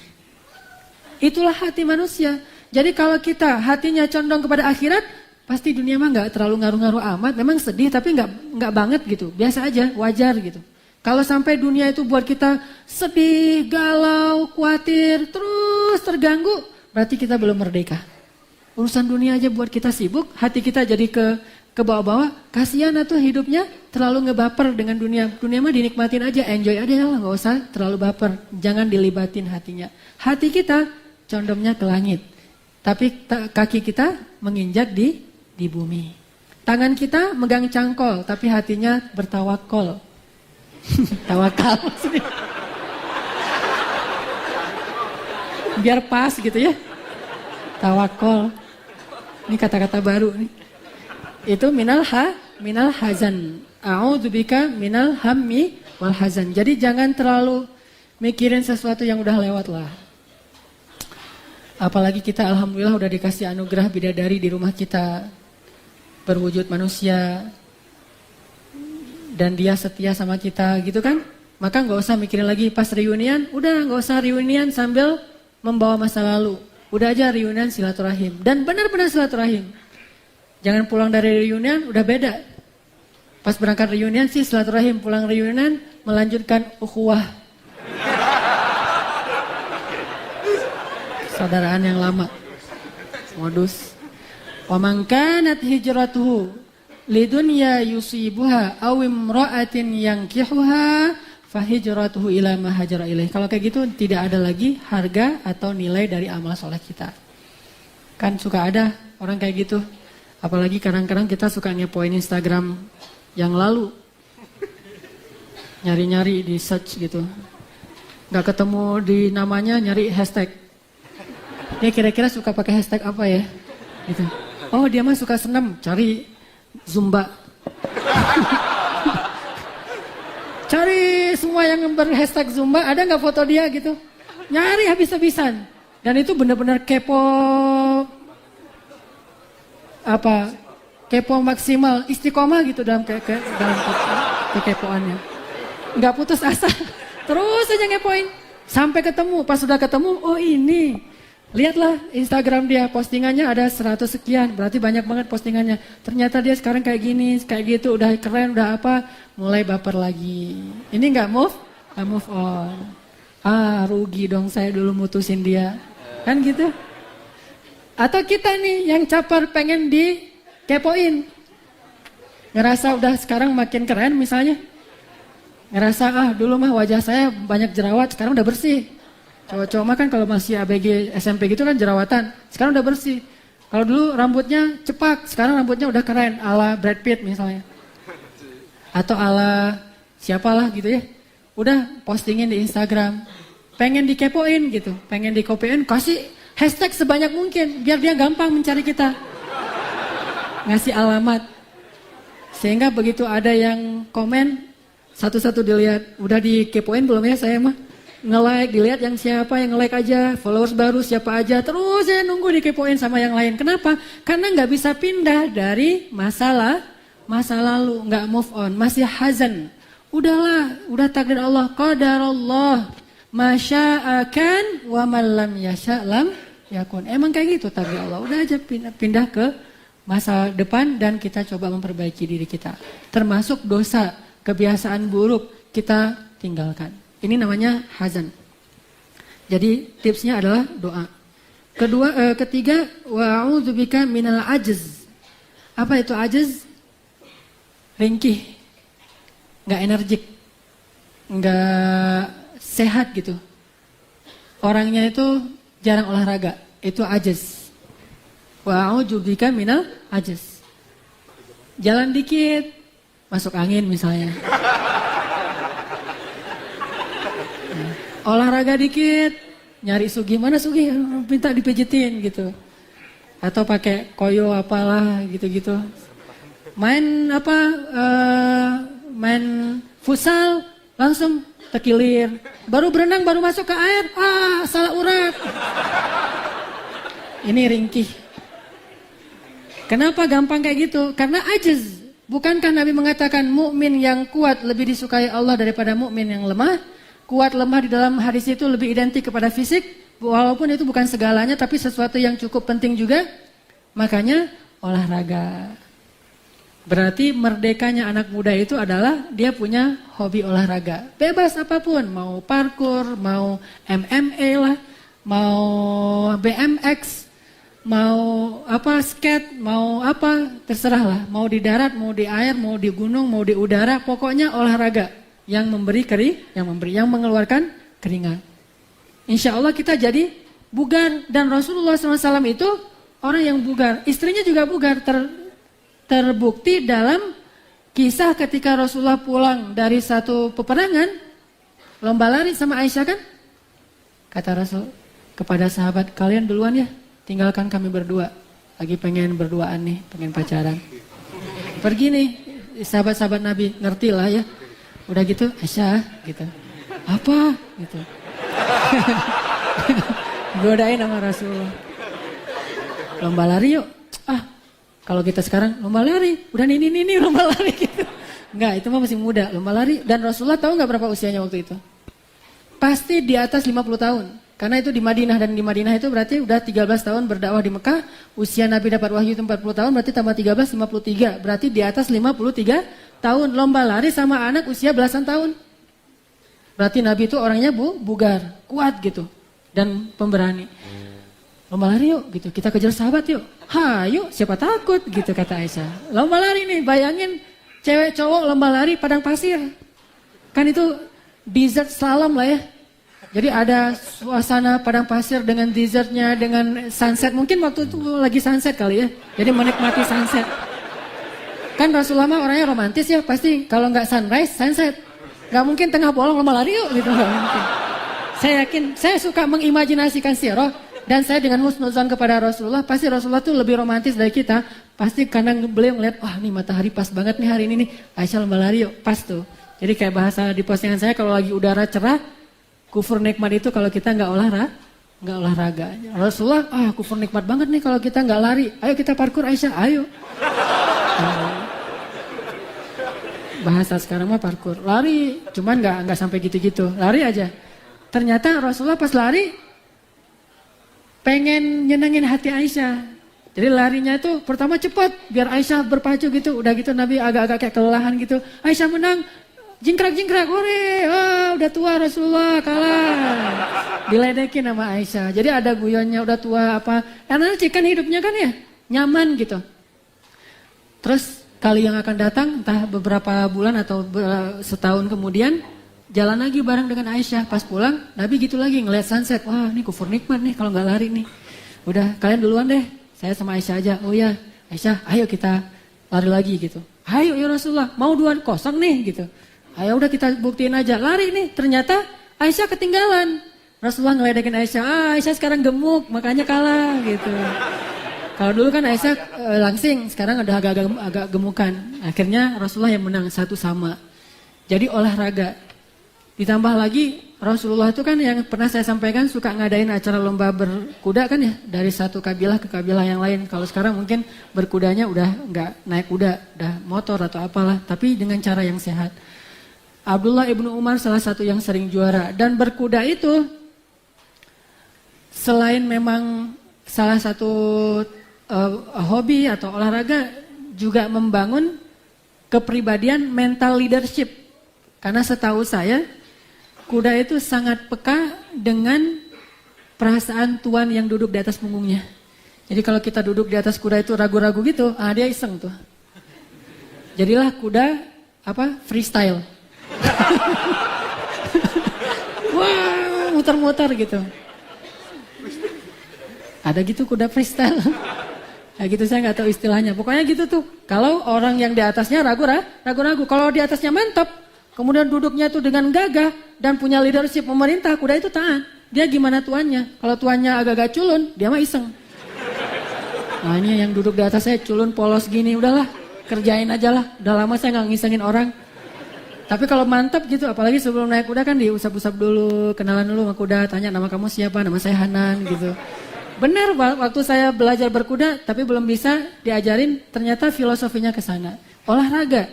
Itulah hati manusia. Jadi kalau kita hatinya condong kepada akhirat, pasti dunia mah nggak terlalu ngaruh-ngaruh amat. Memang sedih tapi nggak banget gitu. Biasa aja, wajar gitu. Kalau sampai dunia itu buat kita sedih, galau, khawatir, terus terganggu, berarti kita belum merdeka. Urusan dunia aja buat kita sibuk, hati kita jadi ke bawah-bawah, kasihan tuh hidupnya terlalu ngebaper dengan dunia. Dunia mah dinikmatin aja, enjoy aja lah, nggak usah terlalu baper. Jangan dilibatin hatinya. Hati kita condongnya ke langit, tapi kaki kita menginjak di bumi. Tangan kita megang cangkol, tapi hatinya bertawakal. Tawakal maksudnya. Biar pas gitu ya. Tawakal. Ini kata-kata baru nih. Itu minal hazan. A'udzubika minal hammi wal hazan. Jadi jangan terlalu mikirin sesuatu yang udah lewat lah. Apalagi kita alhamdulillah udah dikasih anugerah bidadari di rumah kita, berwujud manusia, dan dia setia sama kita gitu kan. Maka gak usah mikirin lagi pas reunian, udah gak usah reunian sambil membawa masa lalu. Udah aja reunian silaturahim, dan benar-benar silaturahim. Jangan pulang dari reunian udah beda. Pas berangkat reunian sih silaturahim, pulang reunian melanjutkan ukhuwah. Saudaraan yang lama. Modus. Wa man kanat hijratuhu lidunya yusibuha aw imra'atin yankihuha fahijratuhu ila ma hajara ilaih. Kalau kayak gitu tidak ada lagi harga atau nilai dari amal soleh kita. Kan suka ada orang kayak gitu. Apalagi kadang-kadang kita suka ngepoin Instagram yang lalu. Nyari-nyari di search gitu. Gak ketemu di namanya, nyari hashtag. Dia kira-kira suka pakai hashtag apa ya? Gitu. Oh dia mah suka senam, cari Zumba. Cari semua yang berhashtag Zumba, ada nggak foto dia gitu? Nyari habis-habisan. Dan itu benar-benar kepo, kepo maksimal, istiqomah gitu dalam dalam kekepoannya. Nggak putus asa, terus aja ngepoin. Sampai ketemu, pas sudah ketemu, oh ini. Lihatlah Instagram dia, postingannya ada 100 sekian, berarti banyak banget postingannya. Ternyata dia sekarang kayak gini, kayak gitu, udah keren, udah apa, mulai baper lagi. Ini nggak move on. Rugi dong saya dulu mutusin dia, kan gitu. Atau kita nih yang caper pengen dikepoin, ngerasa udah sekarang makin keren misalnya, ngerasa dulu mah wajah saya banyak jerawat, sekarang udah bersih. Cowok-cowok mah kan kalau masih ABG SMP gitu kan jerawatan, sekarang udah bersih. Kalau dulu rambutnya cepak, sekarang rambutnya udah keren, ala Brad Pitt misalnya. Atau ala siapalah gitu ya. Udah postingin di Instagram, pengen dikepoin gitu, pengen dikopiin, kasih hashtag sebanyak mungkin, biar dia gampang mencari kita. Ngasih alamat. Sehingga begitu ada yang komen, satu-satu dilihat, udah dikepoin belum ya saya mah? Nge-like, dilihat yang siapa yang nge-like aja, followers baru siapa aja, terus saya nunggu dikepoin sama yang lain. Kenapa? Karena nggak bisa pindah dari masa lalu, nggak move on, masih hazan. Udahlah, udah takdir Allah, qadar Allah, masya'akan wa man lam yasha' lam yakun. Emang kayak gitu takdir Allah. Udah aja pindah ke masa depan dan kita coba memperbaiki diri kita. Termasuk dosa, kebiasaan buruk kita tinggalkan. Ini namanya hazan. Jadi tipsnya adalah doa. Ketiga, wa'udzubika minal ajz. Apa itu ajz? Ringkih, nggak energik, nggak sehat gitu. Orangnya itu jarang olahraga, itu ajz. Wa'udzubika minal ajz. Jalan dikit, masuk angin misalnya. Olahraga dikit, nyari Sugi, mana Sugi? Minta dipijitin gitu. Atau pakai koyo apalah gitu-gitu. Main main futsal langsung tekilir. Baru berenang, baru masuk ke air, salah urat. Ini ringkih. Kenapa gampang kayak gitu? Karena ajiz. Bukankah Nabi mengatakan mukmin yang kuat lebih disukai Allah daripada mukmin yang lemah? Kuat lemah di dalam hadis itu lebih identik kepada fisik, walaupun itu bukan segalanya, tapi sesuatu yang cukup penting juga. Makanya olahraga. Berarti merdekanya anak muda itu adalah dia punya hobi olahraga. Bebas apapun, mau parkour, mau MMA lah, mau BMX, mau skate, mau terserah lah. Mau di darat, mau di air, mau di gunung, mau di udara, pokoknya olahraga. Yang mengeluarkan keringat. Insya Allah kita jadi bugar. Dan Rasulullah SAW itu orang yang bugar. Istrinya juga bugar. Terbukti dalam kisah ketika Rasulullah pulang dari satu peperangan, lomba lari sama Aisyah kan? Kata Rasul kepada sahabat, kalian duluan ya, tinggalkan kami berdua. Lagi pengen berduaan nih, pengen pacaran. Pergi nih, sahabat-sahabat Nabi, ngerti lah ya. Udah gitu, Aisyah gitu. Apa? Gitu. Godain sama Rasulullah. Lomba lari yuk. Kalau kita sekarang lomba lari, udah ini lomba lari gitu. Enggak, itu mah masih muda, lomba lari. Dan Rasulullah tahu nggak berapa usianya waktu itu? Pasti di atas 50 tahun. Karena itu di Madinah, dan di Madinah itu berarti udah 13 tahun berdakwah di Mekah. Usia Nabi dapat wahyu itu 40 tahun, berarti tambah 13, 53. Berarti di atas 53 tahun. Lomba lari sama anak usia belasan tahun. Berarti Nabi itu orangnya bugar, kuat gitu. Dan pemberani. Lomba lari yuk gitu, kita kejar sahabat yuk. Yuk, siapa takut gitu kata Aisyah. Lomba lari nih, bayangin cewek cowok lomba lari padang pasir. Kan itu desert slalom lah ya. Jadi ada suasana padang pasir dengan desertnya, dengan sunset. Mungkin waktu itu lagi sunset kali ya. Jadi menikmati sunset. Kan Rasulullah mah orangnya romantis ya. Pasti kalau nggak sunrise, sunset. Nggak mungkin tengah bolong lomba lari yuk gitu. Nggak mungkin. Saya yakin, saya suka mengimajinasikan sirah. Dan saya dengan husnuzon kepada Rasulullah, pasti Rasulullah tuh lebih romantis dari kita. Pasti karena beliau ngeliat, wah nih matahari pas banget nih hari ini nih. Aisyah lomba lari yuk, pas tuh. Jadi kayak bahasa di postingan saya, kalau lagi udara cerah, kufur nikmat itu kalau kita nggak olahraga. Rasulullah, kufur nikmat banget nih kalau kita nggak lari. Ayo kita parkur Aisyah, ayo. Bahasa sekarang mah parkur, lari, cuman nggak sampai gitu-gitu, lari aja. Ternyata Rasulullah pas lari pengen nyenengin hati Aisyah. Jadi larinya itu pertama cepat biar Aisyah berpacu gitu. Udah gitu Nabi agak-agak kayak kelelahan gitu. Aisyah menang, jingkrak-jingkrak, hore, udah tua Rasulullah kalah. Diledekin sama Aisyah. Jadi ada guyonnya udah tua apa. Karena kan hidupnya kan ya nyaman gitu. Terus kali yang akan datang entah beberapa bulan atau setahun kemudian jalan lagi bareng dengan Aisyah. Pas pulang Nabi gitu lagi ngeliat sunset. Wah ini kufur nikmat nih kalau nggak lari nih. Udah kalian duluan deh. Saya sama Aisyah aja. Oh ya Aisyah ayo kita lari lagi gitu. Ayo ya Rasulullah mau 2-0 nih gitu. Ayo udah kita buktiin aja lari nih. Ternyata Aisyah ketinggalan. Rasulullah ngeledekin Aisyah. Aisyah sekarang gemuk makanya kalah gitu. Kalau dulu kan Aisyah langsing. Sekarang ada agak gemukan. Akhirnya Rasulullah yang menang 1-1. Jadi olahraga. Ditambah lagi Rasulullah itu kan yang pernah saya sampaikan suka ngadain acara lomba berkuda kan ya. Dari satu kabilah ke kabilah yang lain. Kalau sekarang mungkin berkudanya udah nggak naik kuda. Udah motor atau apalah. Tapi dengan cara yang sehat. Abdullah ibnu Umar salah satu yang sering juara. Dan berkuda itu selain memang salah satu hobi atau olahraga juga membangun kepribadian mental leadership. Karena setahu saya kuda itu sangat peka dengan perasaan tuan yang duduk di atas punggungnya. Jadi kalau kita duduk di atas kuda itu ragu-ragu gitu, dia iseng tuh. Jadilah kuda freestyle. Wah, muter-muter gitu. Ada gitu kuda freestyle. Ya gitu saya nggak tahu istilahnya. Pokoknya gitu tuh. Kalau orang yang di atasnya ragu-ragu. Kalau di atasnya mantap, kemudian duduknya tuh dengan gagah dan punya leadership pemerintah, kuda itu taat. Dia gimana tuannya? Kalau tuannya agak-agak culun, dia mah iseng. Nah ini yang duduk di atas saya culun polos gini, udahlah kerjain aja lah. Udah lama saya nggak ngisengin orang. Tapi kalau mantap gitu, apalagi sebelum naik kuda kan diusap-usap dulu, kenalan dulu sama kuda, tanya nama kamu siapa, nama saya Hanan gitu. Benar waktu saya belajar berkuda tapi belum bisa diajarin, ternyata filosofinya ke sana. Olahraga.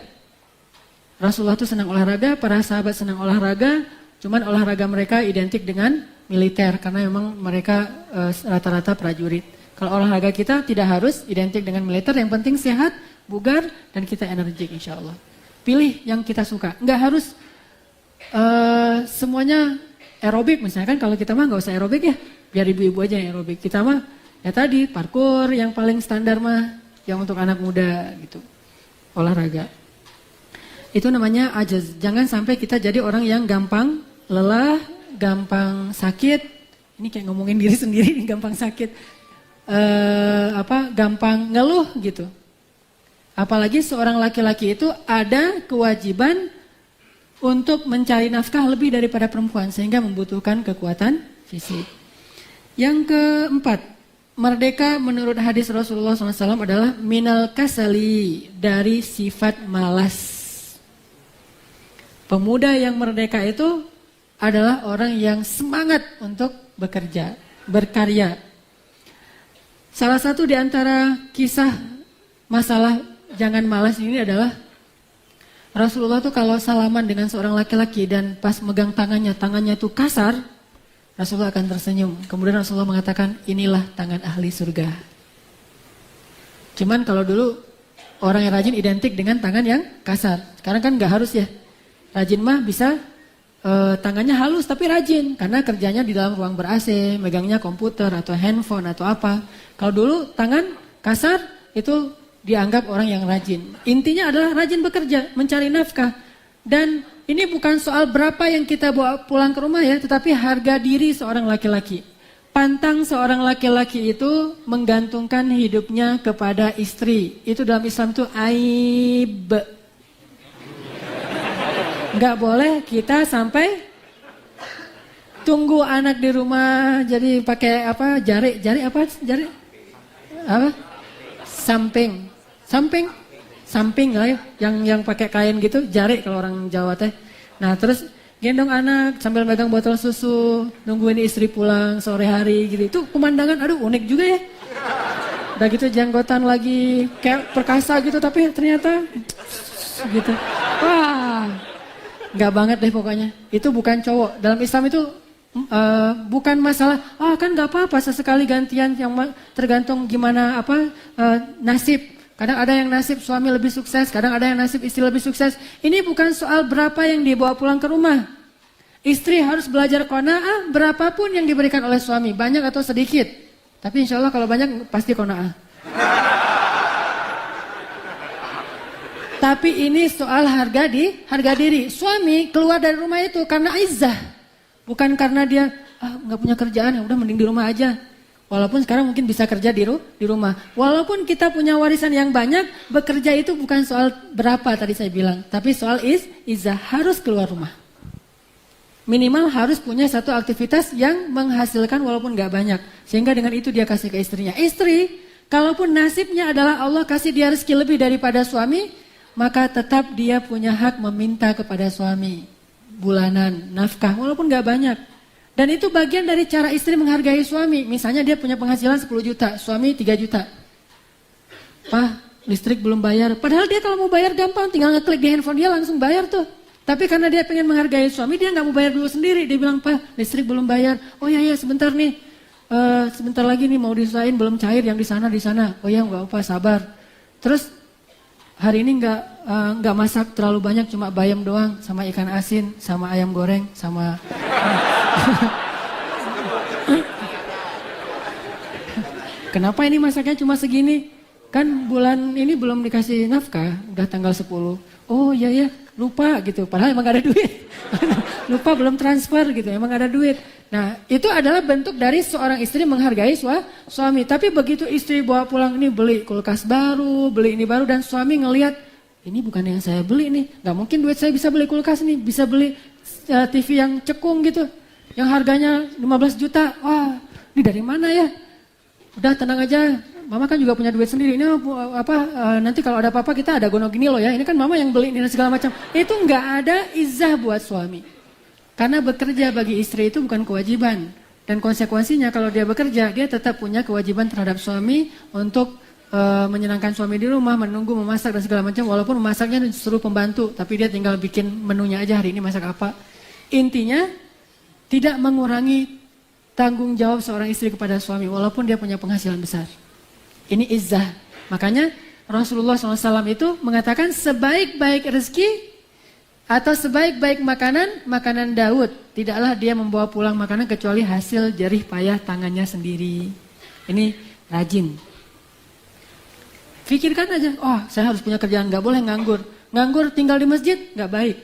Rasulullah tuh senang olahraga, para sahabat senang olahraga, cuman olahraga mereka identik dengan militer karena memang mereka rata-rata prajurit. Kalau olahraga kita tidak harus identik dengan militer, yang penting sehat, bugar, dan kita energik insya Allah. Pilih yang kita suka, nggak harus semuanya aerobik misalnya kan, kalau kita mah nggak usah aerobik ya, biar ibu-ibu aja yang aerobik. Kita mah ya tadi parkour yang paling standar mah, yang untuk anak muda gitu, olahraga. Itu namanya ajaz. Jangan sampai kita jadi orang yang gampang lelah, gampang sakit. Ini kayak ngomongin diri sendiri nih, gampang sakit. Gampang ngeluh gitu. Apalagi seorang laki-laki itu ada kewajiban untuk mencari nafkah lebih daripada perempuan sehingga membutuhkan kekuatan fisik. Yang keempat, merdeka menurut hadis Rasulullah SAW adalah minal kasali, dari sifat malas. Pemuda yang merdeka itu adalah orang yang semangat untuk bekerja, berkarya. Salah satu di antara kisah masalah jangan malas ini adalah Rasulullah tuh kalau salaman dengan seorang laki-laki dan pas megang tangannya itu kasar, Rasulullah akan tersenyum. Kemudian Rasulullah mengatakan, inilah tangan ahli surga. Cuman kalau dulu orang yang rajin identik dengan tangan yang kasar. Sekarang kan nggak harus ya. Rajin mah bisa tangannya halus tapi rajin karena kerjanya di dalam ruang ber-AC, megangnya komputer atau handphone atau apa. Kalau dulu tangan kasar itu dianggap orang yang rajin. Intinya adalah rajin bekerja, mencari nafkah. Dan ini bukan soal berapa yang kita bawa pulang ke rumah ya, tetapi harga diri seorang laki-laki. Pantang seorang laki-laki itu menggantungkan hidupnya kepada istri. Itu dalam Islam itu aib. Nggak boleh kita sampai Tunggu anak di rumah jadi pakai apa? Jari apa? Jari apa? Samping lah ya, yang pakai kain gitu, jari kalau orang Jawa teh. Nah, terus gendong anak sambil megang botol susu, nungguin istri pulang sore hari gitu. Itu pemandangan aduh unik juga ya. Udah gitu janggotan lagi kayak perkasa gitu tapi ternyata gitu. Wah. Enggak banget deh pokoknya. Itu bukan cowok. Dalam Islam itu bukan masalah kan enggak apa-apa sesekali gantian yang tergantung gimana nasib. Kadang ada yang nasib suami lebih sukses, kadang ada yang nasib istri lebih sukses. Ini bukan soal berapa yang dibawa pulang ke rumah. Istri harus belajar qanaah berapapun yang diberikan oleh suami, banyak atau sedikit. Tapi insya Allah kalau banyak pasti qanaah. Tapi ini soal harga diri. Suami keluar dari rumah itu karena izzah. Bukan karena dia nggak punya kerjaan, ya udah mending di rumah aja. Walaupun sekarang mungkin bisa kerja di rumah. Walaupun kita punya warisan yang banyak, bekerja itu bukan soal berapa tadi saya bilang. Tapi soal izzah, harus keluar rumah. Minimal harus punya satu aktivitas yang menghasilkan walaupun gak banyak. Sehingga dengan itu dia kasih ke istrinya. Istri, kalaupun nasibnya adalah Allah kasih dia rezeki lebih daripada suami, maka tetap dia punya hak meminta kepada suami. Bulanan, nafkah, walaupun gak banyak. Dan itu bagian dari cara istri menghargai suami. Misalnya dia punya penghasilan 10 juta, suami 3 juta. Pak, listrik belum bayar. Padahal dia kalau mau bayar gampang, tinggal ngeklik di handphone dia langsung bayar tuh. Tapi karena dia pengen menghargai suami, dia gak mau bayar dulu sendiri. Dia bilang, Pak, listrik belum bayar. Oh iya sebentar nih. Sebentar lagi nih mau diselain, belum cair yang di sana. Oh iya gak apa, sabar. Terus hari ini nggak masak terlalu banyak, cuma bayam doang, sama ikan asin, sama ayam goreng, sama... Kenapa ini masaknya cuma segini? Kan bulan ini belum dikasih nafkah, udah tanggal 10. Oh iya lupa gitu, padahal emang gak ada duit. Lupa belum transfer gitu, emang gak ada duit. Nah itu adalah bentuk dari seorang istri menghargai suami. Tapi begitu istri bawa pulang ini beli kulkas baru, beli ini baru, dan suami ngelihat ini bukan yang saya beli nih. Gak mungkin duit saya bisa beli kulkas nih, bisa beli TV yang cekung gitu. Yang harganya 15 juta, wah ini dari mana ya? Udah tenang aja, mama kan juga punya duit sendiri. Ini nanti kalau ada apa-apa kita ada gono gini loh ya. Ini kan mama yang beli ini dan segala macam. Itu nggak ada izzah buat suami. Karena bekerja bagi istri itu bukan kewajiban. Dan konsekuensinya kalau dia bekerja, dia tetap punya kewajiban terhadap suami untuk menyenangkan suami di rumah, menunggu, memasak dan segala macam. Walaupun memasaknya disuruh pembantu, tapi dia tinggal bikin menunya aja hari ini masak apa. Intinya tidak mengurangi tanggung jawab seorang istri kepada suami walaupun dia punya penghasilan besar. Ini izzah. Makanya Rasulullah SAW itu mengatakan sebaik-baik rezeki atau sebaik-baik makanan Daud. Tidaklah dia membawa pulang makanan kecuali hasil jerih payah tangannya sendiri. Ini rajin. Pikirkan aja, saya harus punya kerjaan, gak boleh nganggur. Nganggur tinggal di masjid, gak baik.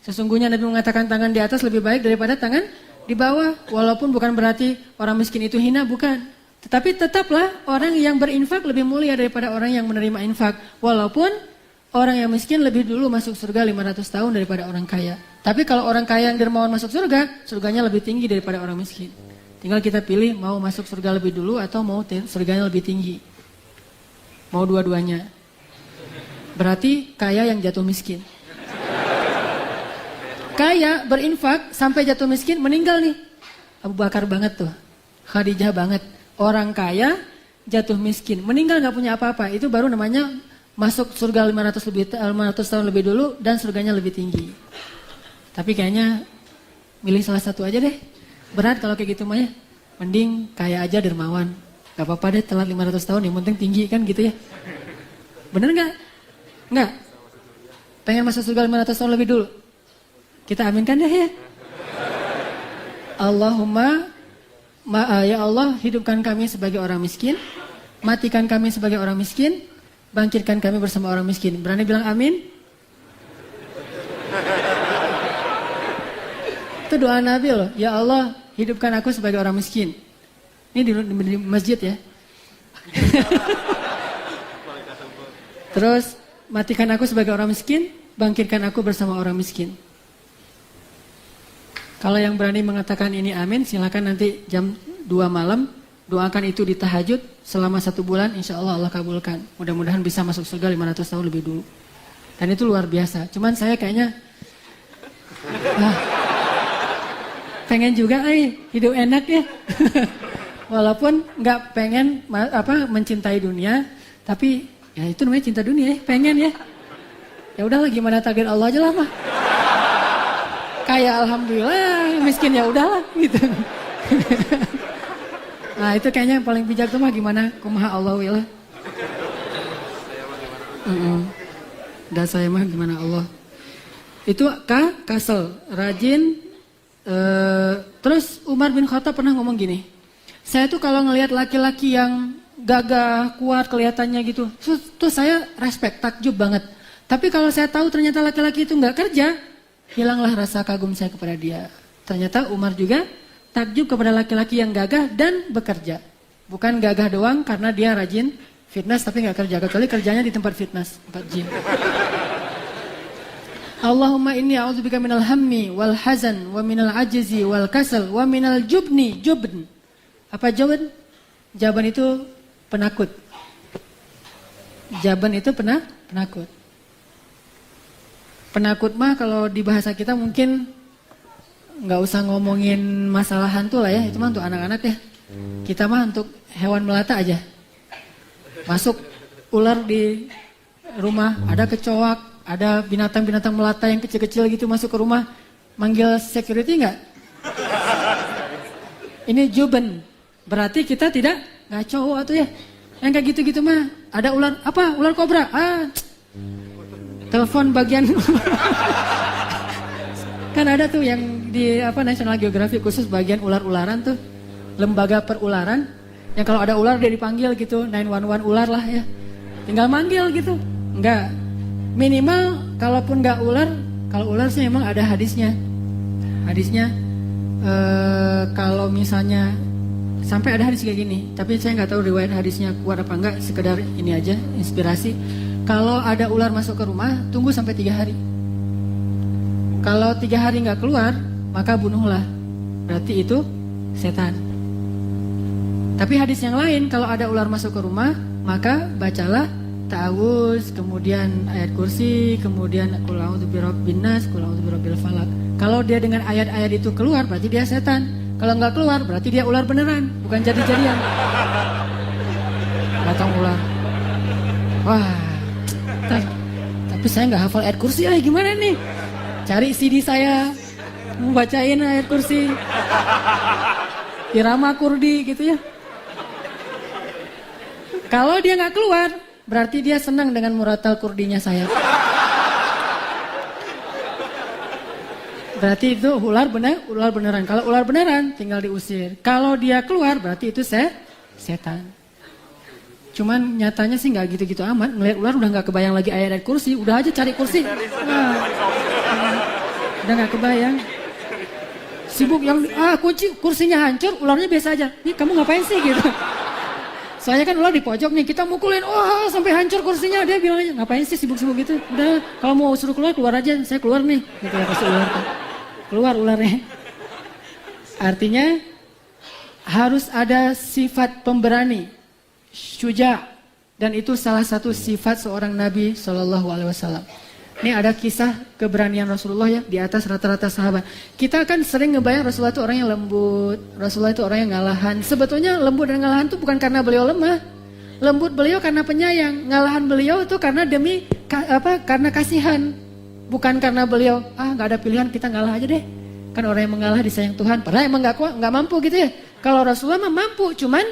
Sesungguhnya Nabi mengatakan tangan di atas lebih baik daripada tangan di bawah. Walaupun bukan berarti orang miskin itu hina, bukan. Tetapi tetaplah orang yang berinfak lebih mulia daripada orang yang menerima infak. Walaupun orang yang miskin lebih dulu masuk surga 500 tahun daripada orang kaya. Tapi kalau orang kaya yang dermawan masuk surga, surganya lebih tinggi daripada orang miskin. Tinggal kita pilih mau masuk surga lebih dulu atau mau surganya lebih tinggi. Mau dua-duanya. Berarti kaya yang jatuh miskin. Kaya berinfak sampai jatuh miskin meninggal nih. Abu Bakar banget tuh. Khadijah banget. Orang kaya jatuh miskin. Meninggal gak punya apa-apa. Itu baru namanya masuk surga 500 tahun lebih dulu dan surganya lebih tinggi. Tapi kayaknya milih salah satu aja deh. Berat kalau kayak gitu mah ya. Mending kaya aja dermawan. Gak apa-apa deh telat 500 tahun yang penting tinggi kan gitu ya. Bener gak? Enggak. Pengen masuk surga 500 tahun lebih dulu. Kita aminkan deh ya. Allahumma, ya Allah hidupkan kami sebagai orang miskin. Matikan kami sebagai orang miskin. Bangkitkan kami bersama orang miskin. Berani bilang amin? Itu doa Nabi loh. Ya Allah hidupkan aku sebagai orang miskin. Ini di masjid ya. Terus matikan aku sebagai orang miskin. Bangkitkan aku bersama orang miskin. Kalau yang berani mengatakan ini amin, silakan nanti jam 2 malam doakan itu di tahajud selama 1 bulan, insya Allah Allah kabulkan. Mudah-mudahan bisa masuk surga 500 tahun lebih dulu. Dan itu luar biasa. Cuman saya kayaknya pengen juga hidup enak ya. Walaupun nggak pengen mencintai dunia, tapi ya itu namanya cinta dunia ya, pengen ya. Ya udahlah, gimana takdir Allah aja lah mah. Kayak alhamdulillah, miskin ya udahlah gitu. Nah itu kayaknya yang paling bijak tuh mah gimana kumaha Allah willah. Dan saya mah gimana Allah. Itu kasel, rajin. Terus Umar bin Khattab pernah ngomong gini, saya tuh kalau ngelihat laki-laki yang gagah, kuat kelihatannya gitu, tuh saya respect, takjub banget. Tapi kalau saya tahu ternyata laki-laki itu nggak kerja, hilanglah rasa kagum saya kepada dia. Ternyata Umar juga takjub kepada laki-laki yang gagah dan bekerja. Bukan gagah doang karena dia rajin fitness tapi nggak kerja, kecuali kerjanya di tempat fitness, tempat gym. Allahumma inni a'udzubika minal hammi wal hazan wa minal ajzi wal kasal wa minal jubni. Jubn. Apa jubn? Jaban itu penakut. Jaban itu penakut. Penakut mah kalau di bahasa kita mungkin nggak usah ngomongin masalah hantu lah ya, itu mah untuk anak-anak ya. Kita mah untuk hewan melata aja. Masuk ular di rumah, ada kecoak, ada binatang-binatang melata yang kecil-kecil gitu masuk ke rumah, manggil security nggak? Ini juben, berarti kita nggak cowok atau ya? Yang kayak gitu-gitu mah, ada ular, apa? Ular kobra? Telepon bagian, kan ada tuh yang di National Geographic khusus bagian ular-ularan tuh, lembaga perularan, yang kalau ada ular dia dipanggil gitu, 911 ular lah ya, tinggal manggil gitu, enggak. Minimal kalaupun nggak ular, kalau ular sih memang ada hadisnya. Hadisnya kalau misalnya sampai ada hadis kayak gini, tapi saya nggak tahu riwayat hadisnya kuat apa enggak, sekedar ini aja inspirasi. Kalau ada ular masuk ke rumah, tunggu sampai 3 hari. Kalau 3 hari nggak keluar, maka bunuhlah. Berarti itu setan. Tapi hadis yang lain, kalau ada ular masuk ke rumah, maka bacalah ta'awuz, kemudian ayat kursi, kemudian qul a'udzu birabbin nas, qul a'udzu birabbil falaq. Kalau dia dengan ayat-ayat itu keluar, berarti dia setan. Kalau nggak keluar, berarti dia ular beneran, bukan jadi-jadian. Datang ular. Wah, tapi saya nggak hafal ayat kursi, gimana nih? Cari CD saya, mau bacain ayat kursi. Irama Kurdi gitu ya. Kalau dia nggak keluar, berarti dia senang dengan muratal kurdinya saya. Berarti itu ular beneran. Kalau ular beneran tinggal diusir. Kalau dia keluar berarti itu setan. Cuman nyatanya sih nggak gitu-gitu amat. Ngeliat ular udah nggak kebayang lagi ayat kursi. Udah aja cari kursi. Udah nggak kebayang. Sibuk yang kunci kursinya hancur, ularnya biasa aja. Nih kamu ngapain sih gitu? Soalnya kan ular di pojok nih, kita mukulin, sampai hancur kursinya. Dia bilang aja, ngapain sih sibuk-sibuk gitu? Udah, kalau mau suruh keluar aja, saya keluar nih. Gitu ya, pasti ular kan. Keluar ularnya. Artinya, harus ada sifat pemberani, syuja. Dan itu salah satu sifat seorang Nabi SAW. Ini ada kisah keberanian Rasulullah ya, di atas rata-rata sahabat. Kita kan sering ngebayang Rasulullah itu orang yang lembut, Rasulullah itu orang yang ngalahan. Sebetulnya lembut dan ngalahan itu bukan karena beliau lemah. Lembut beliau karena penyayang, ngalahan beliau itu karena karena kasihan. Bukan karena beliau, nggak ada pilihan, kita ngalah aja deh. Kan orang yang mengalah disayang Tuhan, padahal emang nggak mampu gitu ya. Kalau Rasulullah mah mampu, cuman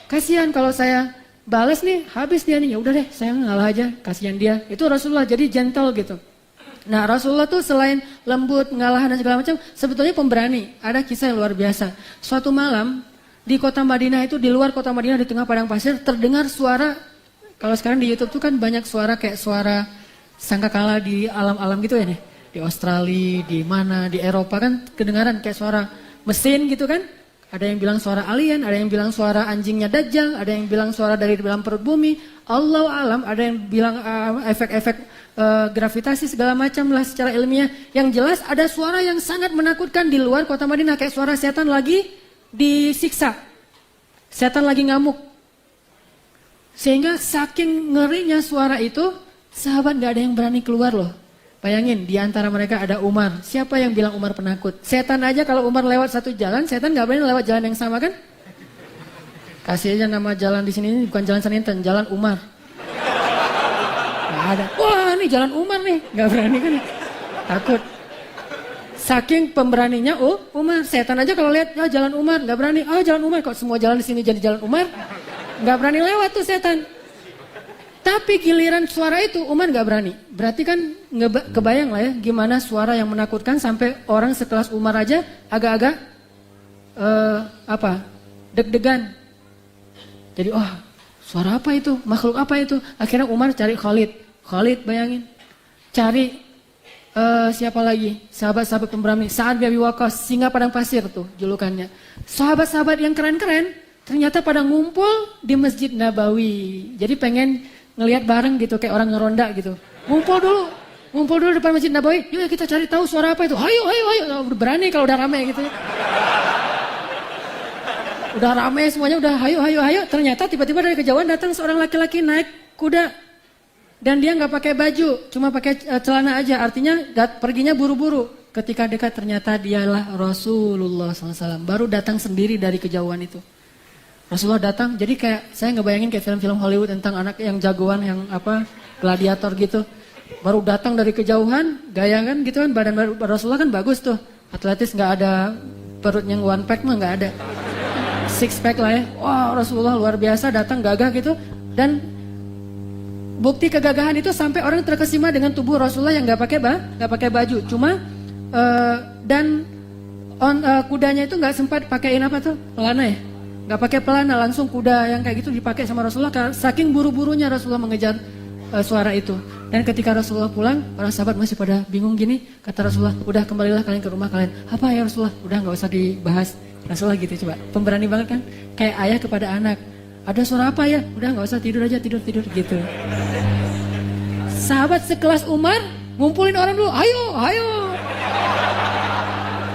kasihan kalau saya balas nih, habis dia nih, ya udah deh, saya ngalah aja, kasihan dia. Itu Rasulullah, jadi gentle gitu. Nah, Rasulullah tuh selain lembut, ngalahan dan segala macam, sebetulnya pemberani. Ada kisah yang luar biasa. Suatu malam di kota Madinah itu, di luar kota Madinah di tengah padang pasir terdengar suara. Kalau sekarang di YouTube tuh kan banyak suara kayak suara sangkakala di alam-alam gitu ya nih. Di Australia, di mana, di Eropa kan kedengaran kayak suara mesin gitu kan. ada yang bilang suara alien, ada yang bilang suara anjingnya Dajjal, ada yang bilang suara dari dalam perut bumi. Allahu alam, ada yang bilang efek-efek gravitasi segala macam lah secara ilmiah. Yang jelas ada suara yang sangat menakutkan di luar kota Madinah, kayak suara setan lagi disiksa. Setan lagi ngamuk. Sehingga saking ngerinya suara itu, sahabat gak ada yang berani keluar loh. Bayangin, di antara mereka ada Umar. Siapa yang bilang Umar penakut? Setan aja kalau Umar lewat satu jalan, setan gak berani lewat jalan yang sama kan? Kasih aja nama jalan di sini, bukan jalan Seninten, jalan Umar. Gak ada. Wah, ini jalan Umar nih. Gak berani kan? Takut. Saking pemberaninya, Umar. Setan aja kalau lihat, ya jalan Umar, gak berani. Oh, jalan Umar, kok semua jalan di sini jadi jalan Umar? Gak berani lewat tuh setan. Tapi giliran suara itu Umar gak berani. Berarti kan kebayang lah ya gimana suara yang menakutkan sampai orang sekelas Umar aja agak-agak deg-degan. Jadi suara apa itu? Makhluk apa itu? Akhirnya Umar cari Khalid. Khalid bayangin. Cari siapa lagi? Sahabat-sahabat pemberani. Sa'ad bin Abi Waqqas, singa padang pasir tuh julukannya. Sahabat-sahabat yang keren-keren ternyata pada ngumpul di Masjid Nabawi. Jadi pengen ngelihat bareng gitu kayak orang ngeronda gitu. Ngumpul dulu depan Masjid Nabawi. Yuk kita cari tahu suara apa itu. Hayo. Berani kalau udah rame gitu. Udah rame semuanya udah hayo. Ternyata tiba-tiba dari kejauhan datang seorang laki-laki naik kuda. Dan dia nggak pakai baju, cuma pakai celana aja. Artinya perginya buru-buru. Ketika dekat ternyata dialah Rasulullah SAW. Baru datang sendiri dari kejauhan itu. Rasulullah datang, jadi kayak saya ngebayangin kayak film-film Hollywood tentang anak yang jagoan, yang gladiator gitu. Baru datang dari kejauhan, gaya kan gitu kan, badan Rasulullah kan bagus tuh. Atletis, nggak ada perut yang one pack mah nggak ada. Six pack lah ya. Wah, Rasulullah luar biasa datang gagah gitu. Dan bukti kegagahan itu sampai orang terkesima dengan tubuh Rasulullah yang nggak pakai baju. Cuma kudanya itu nggak sempat pakaiin apa tuh, pelana ya. Gak pakai pelana, langsung kuda yang kayak gitu dipakai sama Rasulullah. Saking buru-burunya Rasulullah mengejar suara itu. Dan ketika Rasulullah pulang, para sahabat masih pada bingung gini. Kata Rasulullah, udah kembalilah kalian ke rumah kalian. Apa ya Rasulullah? Udah gak usah dibahas. Rasulullah gitu coba. Pemberani banget kan? Kayak ayah kepada anak. Ada suara apa ya? Udah gak usah tidur aja, tidur gitu. Sahabat sekelas Umar ngumpulin orang dulu. Ayo.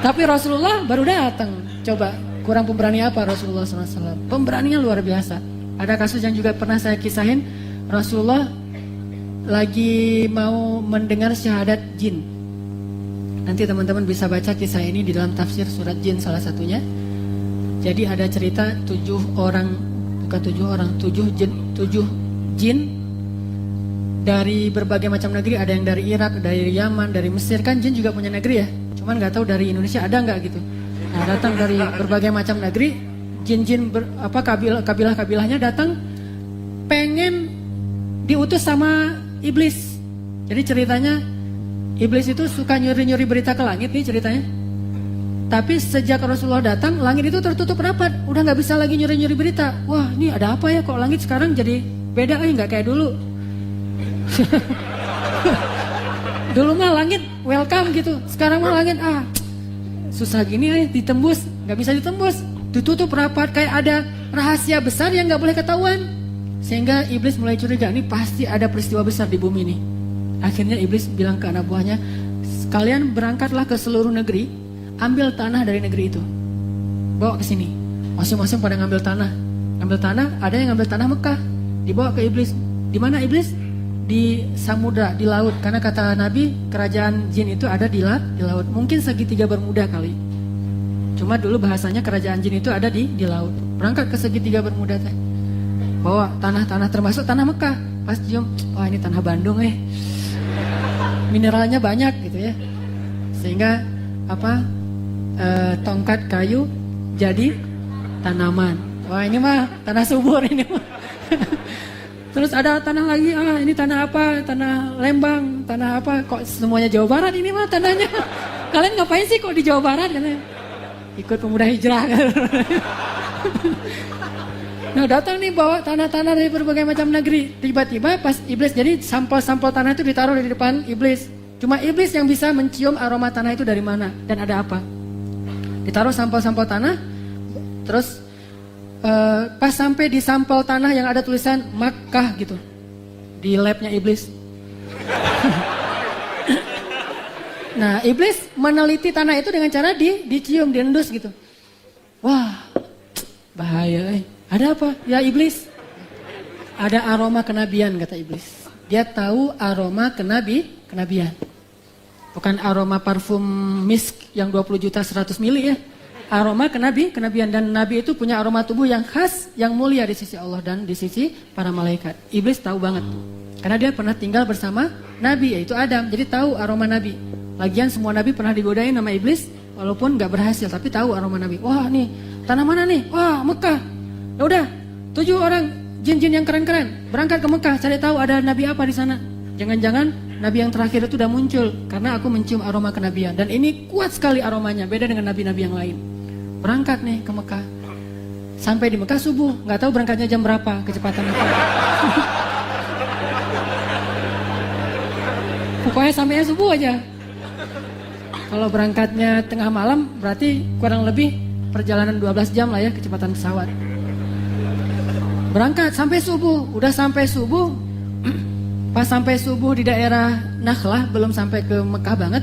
Tapi Rasulullah baru datang. Coba. Kurang pemberani apa Rasulullah SAW? Pemberaninya luar biasa. Ada kasus yang juga pernah saya kisahin. Rasulullah lagi mau mendengar syahadat jin. Nanti teman-teman bisa baca kisah ini di dalam tafsir surat jin salah satunya. Jadi ada cerita 7 jin dari berbagai macam negeri. Ada yang dari Irak, dari Yaman, dari Mesir. Kan jin juga punya negeri ya. Cuman gak tahu dari Indonesia ada gak gitu. Nah, datang dari berbagai macam negeri, jin-jin kabilah-kabilahnya datang pengen diutus sama iblis. Jadi ceritanya iblis itu suka nyuri-nyuri berita ke langit nih ceritanya. Tapi sejak Rasulullah datang, langit itu tertutup rapat, udah nggak bisa lagi nyuri-nyuri berita. Wah, ini ada apa ya kok langit sekarang jadi beda nggak kayak dulu. Dulu mah langit welcome gitu, sekarang mah langit susah gini ditembus, nggak bisa ditembus, ditutup rapat, kayak ada rahasia besar yang nggak boleh ketahuan. Sehingga iblis mulai curiga, ini pasti ada peristiwa besar di bumi nih. Akhirnya iblis bilang ke anak buahnya, kalian berangkatlah ke seluruh negeri, ambil tanah dari negeri itu, bawa ke sini. Masing-masing pada ngambil tanah, ada yang ngambil tanah Mekah, dibawa ke iblis. Di mana iblis? Di samudra, di laut. Karena kata Nabi, kerajaan jin itu ada di laut. Mungkin segitiga Bermuda kali. Cuma dulu bahasanya kerajaan jin itu ada di laut. Berangkat ke segitiga Bermuda teh. Bawa tanah-tanah termasuk tanah Mekah. Pas cium, wah ini tanah Bandung mineralnya banyak gitu ya. Sehingga tongkat kayu jadi tanaman. Wah ini mah tanah subur ini mah. Terus ada tanah lagi, ini tanah apa? Tanah Lembang, tanah apa? Kok semuanya Jawa Barat ini mah tanahnya? Kalian ngapain sih kok di Jawa Barat? Katanya. Ikut pemuda hijrah. Nah datang nih bawa tanah-tanah dari berbagai macam negeri. Tiba-tiba pas iblis, jadi sampel-sampel tanah itu ditaruh di depan iblis. Cuma iblis yang bisa mencium aroma tanah itu dari mana dan ada apa. Ditaruh sampel-sampel tanah, Terus pas sampai di sampel tanah yang ada tulisan Makkah gitu, di labnya iblis. Nah, iblis meneliti tanah itu dengan cara dicium, diendus gitu. Wah, bahaya. Ada apa? Ya iblis. Ada aroma kenabian kata iblis. Dia tahu aroma kenabian. Bukan aroma parfum misk yang 20 juta 100 mili ya. Aroma kenabian, dan nabi itu punya aroma tubuh yang khas, yang mulia di sisi Allah dan di sisi para malaikat. Iblis tahu banget. Karena dia pernah tinggal bersama nabi, yaitu Adam. Jadi tahu aroma nabi. Lagian semua nabi pernah digodain sama iblis, walaupun gak berhasil, tapi tahu aroma nabi. Wah nih, tanah mana nih? Wah, Mekah. Ya udah, 7 orang jin-jin yang keren-keren berangkat ke Mekah, cari tahu ada nabi apa di sana. Jangan-jangan nabi yang terakhir itu udah muncul karena aku mencium aroma kenabian, dan ini kuat sekali aromanya, beda dengan nabi-nabi yang lain. Berangkat nih ke Mekah. Sampai di Mekah subuh, nggak tahu berangkatnya jam berapa, kecepatan itu. Pokoknya sampainya subuh aja. Kalau berangkatnya tengah malam berarti kurang lebih perjalanan 12 jam lah ya kecepatan pesawat. Berangkat sampai subuh, udah sampai subuh. Pas sampai subuh di daerah Nakhlah, belum sampai ke Mekah banget.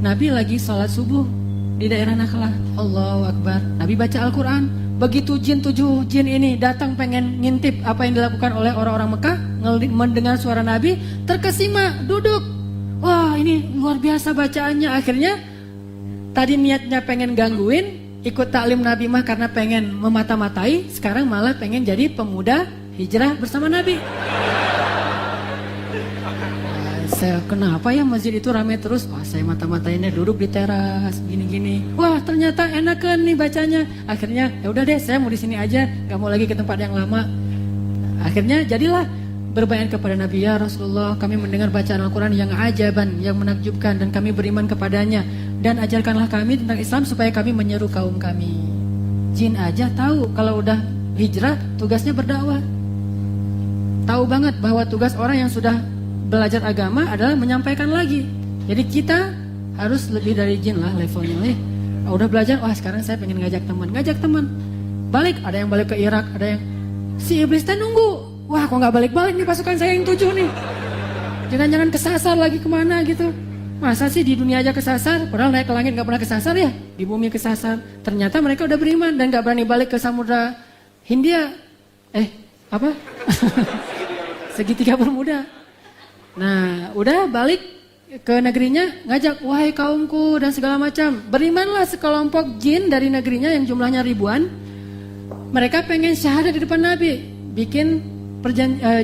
Nabi lagi sholat subuh di daerah Nakhlah. Allahu Akbar. Nabi baca Al-Quran. Begitu 7 jin ini datang pengen ngintip apa yang dilakukan oleh orang-orang Mekah, mendengar suara Nabi, terkesima, duduk. Wah, ini luar biasa bacaannya. Akhirnya tadi niatnya pengen gangguin, ikut taklim Nabi mah karena pengen memata-matai, sekarang malah pengen jadi pemuda hijrah bersama Nabi. Saya kenapa ya masjid itu ramai terus? Wah, saya mata-matainnya duduk di teras gini-gini. Wah, ternyata enakan nih bacanya. Akhirnya ya udah deh, saya mau di sini aja, nggak mau lagi ke tempat yang lama. Akhirnya jadilah berbayat kepada Nabi, ya Rasulullah, kami mendengar bacaan Al-Quran yang ajaban, yang menakjubkan, dan kami beriman kepadanya, dan ajarkanlah kami tentang Islam supaya kami menyeru kaum kami. Jin aja tahu kalau udah hijrah tugasnya berdakwah. Tahu banget bahwa tugas orang yang sudah belajar agama adalah menyampaikan lagi. Jadi kita harus lebih dari jin lah levelnya. Udah belajar, wah sekarang saya pengen ngajak teman. Balik, ada yang balik ke Irak, ada yang si iblis teh nunggu. Wah, kok nggak balik-balik nih pasukan saya yang 7 nih. Jangan-jangan kesasar lagi kemana gitu. Masa sih di dunia aja kesasar, padahal naik ke langit nggak pernah kesasar ya, di bumi kesasar. Ternyata mereka udah beriman dan nggak berani balik ke Samudra Hindia. Apa? Segitiga Bermuda. Nah, udah balik ke negerinya, ngajak, wahai kaumku dan segala macam. Berimanlah sekelompok jin dari negerinya yang jumlahnya ribuan. Mereka pengen syahadat di depan Nabi, bikin